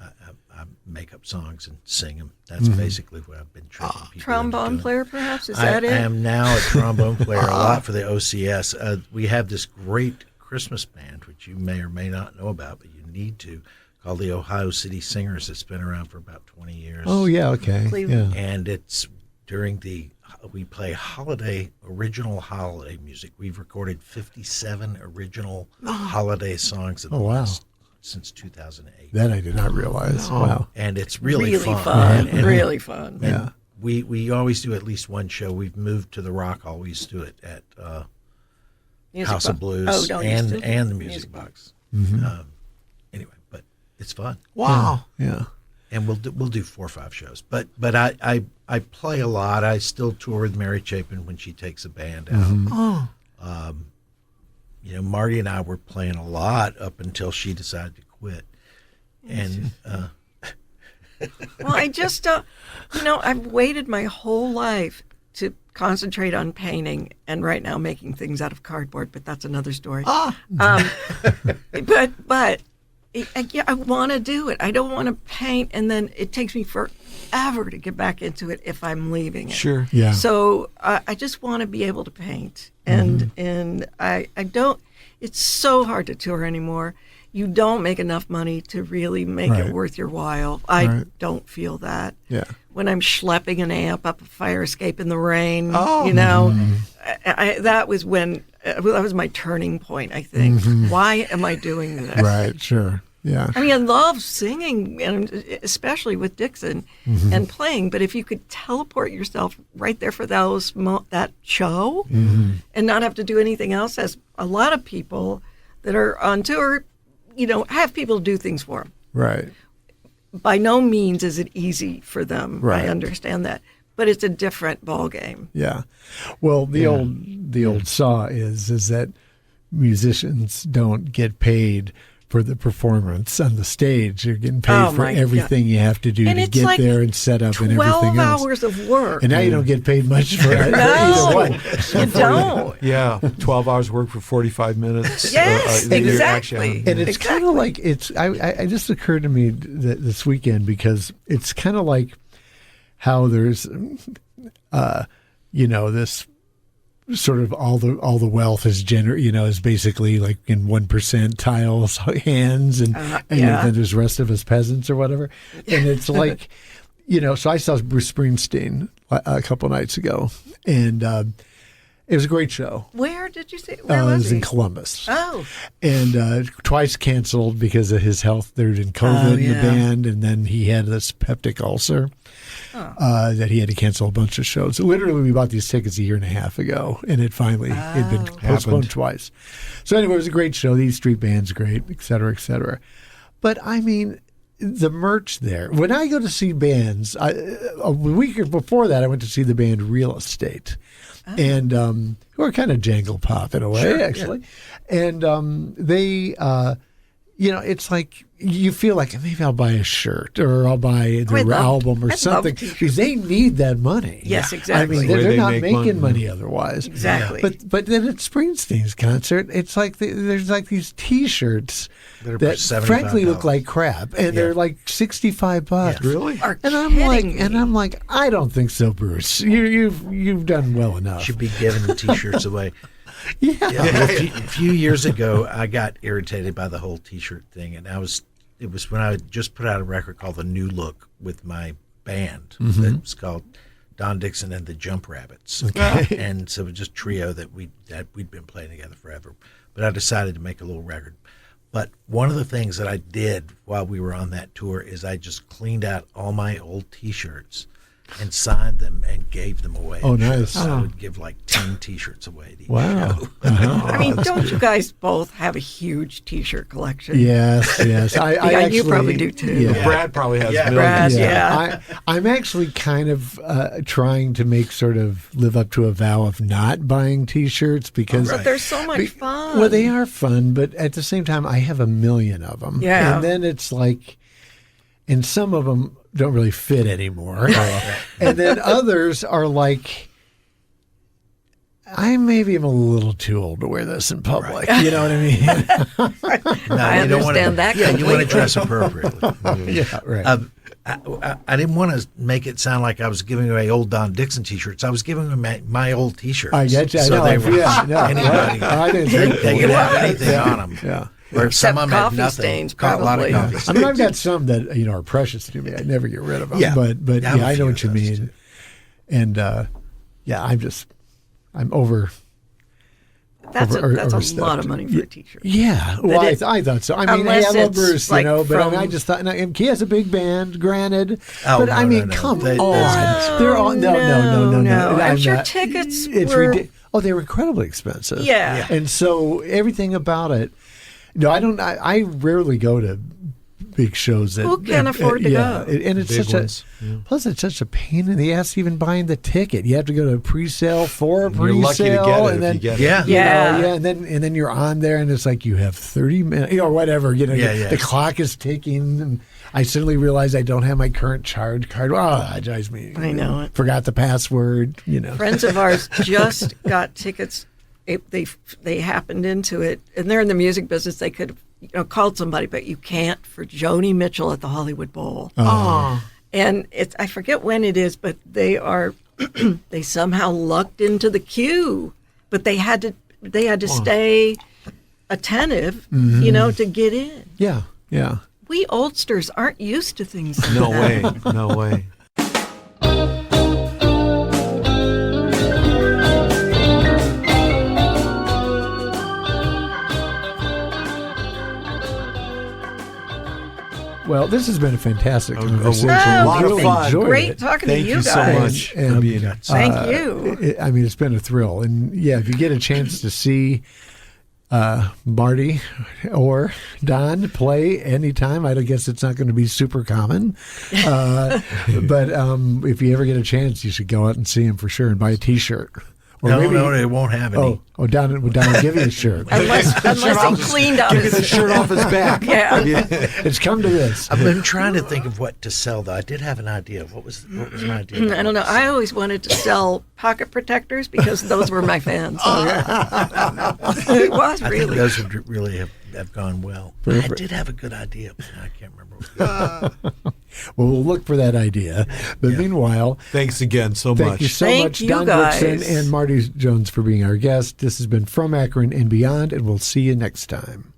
I make up songs and sing them. That's basically what I've been tricking people into Trombone doing. player, perhaps? Is that I it? am now a trombone player a lot for the OCS. We have this great Christmas band, which you may or may not know about, but you need to, called the Ohio City Singers. It's been around for about 20 years. Oh, yeah, okay. Cleveland. Yeah. And it's we play original holiday music. We've recorded 57 original holiday songs since 2008. That I did not realize. Wow. And it's really fun. And really fun. Yeah. We always do at least one show. We've moved to the Rock Hall. We used to do it at House of Blues and the Music Box. Anyway, but it's fun. Wow. Yeah. And we'll do 4 or 5 shows. But I play a lot. I still tour with Mary Chapin when she takes a band out. Marti and I were playing a lot up until she decided to quit. And Well, I just don't, I've waited my whole life to concentrate on painting, and right now making things out of cardboard, but that's another story. But I want to do it. I don't want to paint, and then it takes me forever to get back into it if I'm leaving it. Sure. Yeah. So I just want to be able to paint, and I don't. It's so hard to tour anymore. You don't make enough money to really make it worth your while. I don't feel that. Yeah. When I'm schlepping an amp up a fire escape in the rain, that was when that was my turning point. I think. Why am I doing this? Right. Sure. Yeah. I mean, I love singing, and especially with Dixon and playing. But if you could teleport yourself right there for that show and not have to do anything else, as a lot of people that are on tour, have people do things for them. Right. By no means is it easy for them. Right. I understand that, but it's a different ball game. Yeah. Well, the old saw is that musicians don't get paid for the performance on the stage. You're getting paid for everything you have to do to get like there and set up and everything 12 else. 12 hours of work. And now you don't get paid much for it. No, you don't. Yeah, 12 hours work for 45 minutes. Yes, exactly. And it's kind of like, I just occurred to me this weekend, because it's kind of like how there's, this sort of all the wealth is is basically like in 1% tiles hands, and then there's the rest of us peasants or whatever. And it's like, so I saw Bruce Springsteen a couple nights ago, and It was a great show. Where did you see? Where It was was he? in Columbus. Oh, And twice canceled because of his health. There'd been COVID in the yeah. band, and then he had this peptic ulcer that he had to cancel a bunch of shows. Literally, we bought these tickets a year and a half ago, and it finally had been postponed twice. So anyway, it was a great show. The East Street Band's great, et cetera, et cetera. But I mean, the merch there. When I go to see bands, a week before that, I went to see the band Real Estate. And who are kind of jangle pop in a way, actually. Yeah. And they, it's like you feel like maybe I'll buy a shirt or I'll buy their album or something because they need that money. Yes, exactly. I mean, they're not making money otherwise. Exactly. But then at Springsteen's concert, it's like there's like these T-shirts that frankly look like crap, and they're like $65. Yeah. Really? I'm like, I don't think so, Bruce. You've done well enough. Should be giving the T-shirts away. Yeah. Well, a few years ago, I got irritated by the whole T-shirt thing, and it was when I had just put out a record called The New Look with my band that was called Don Dixon and the Jump Rabbits. Okay. And so it was just a trio that we'd been playing together forever. But I decided to make a little record. But one of the things that I did while we were on that tour is I just cleaned out all my old T-shirts and signed them and gave them away. Oh, nice. So I would give like 10 T-shirts away to each Wow. show. I mean, don't you guys both have a huge T-shirt collection? Yes. I actually, you probably do too. Yeah. Brad probably has millions. Brad, yeah. I'm actually kind of trying to live up to a vow of not buying T-shirts because But they're so much fun. Well, they are fun, but at the same time, I have a million of them. Yeah. And then it's like, and some of them don't really fit anymore. And then others are like, I maybe am a little too old to wear this in public. You know what I mean? No, I you don't understand that Yeah, you want to completely. dress appropriately. Yeah, right. I didn't want to make it sound like I was giving away old Don Dixon T-shirts. I was giving them my old T-shirts. I get you. I So know. they were Anybody. I didn't think they could have anything on them. Yeah. Or some of them had coffee nothing. stains, A lot of probably. coffee I stains. mean, I've got some that are precious to me. I never get rid of them. Yeah. But I have a I know few what you of those, mean. too. And I'm over. That's over- a overstepped. lot of money for a T-shirt. Yeah, well, I thought so. I mean, hey, I Unless love it's Bruce, like but I from- just thought he has a big band, granted. Oh, but no, I mean, no. come They- on, they're all no. No. I'm I'm sure not- tickets It's were- ridiculous. Oh, they were incredibly expensive. Yeah. And so everything about it. No, I don't. I rarely go to big shows. Who can afford to go? And it's Big such ones, a plus it's such a pain in the ass even buying the ticket. You have to go to a pre-sale for a You're pre-sale, lucky to get it and if then you get it. Yeah. yeah, and then you're on there, and it's like you have 30 minutes, or whatever. The clock is ticking, and I suddenly realize I don't have my current charge card. Oh, that drives me. I know it. Forgot the password. Friends of ours just got tickets. They happened into it, and they're in the music business. They could have called somebody, but you can't for Joni Mitchell at the Hollywood Bowl. And I forget when it is, but they are they somehow lucked into the queue, but they had to stay attentive, to get in. Yeah. We oldsters aren't used to things like No that. way. No way. Well, this has been a fantastic A conversation. lot of Really fun. enjoyed Great it. talking Thank to you you so guys. much. And- for being- Thank you. I mean, it's been a thrill. And yeah, if you get a chance to see Marty or Don play anytime, I guess it's not going to be super common. But if you ever get a chance, you should go out and see him for sure and buy a T-shirt. Or No, they won't have any. Don will give you a shirt. Unless he cleaned out Get the his shirt off his back. Yeah. It's come to this. I've been trying to think of what to sell, though. I did have an idea. What was my idea? I don't know. I always wanted to sell pocket protectors because those were my fans. It was I think really. those would really have gone well. I did have a good idea, but I can't remember what it was. Well, we'll look for that idea. But meanwhile, Thanks again so thank much. you so Thank much, you Don guys. Dixon and Marty Jones, for being our guest. This has been From Akron and Beyond, and we'll see you next time.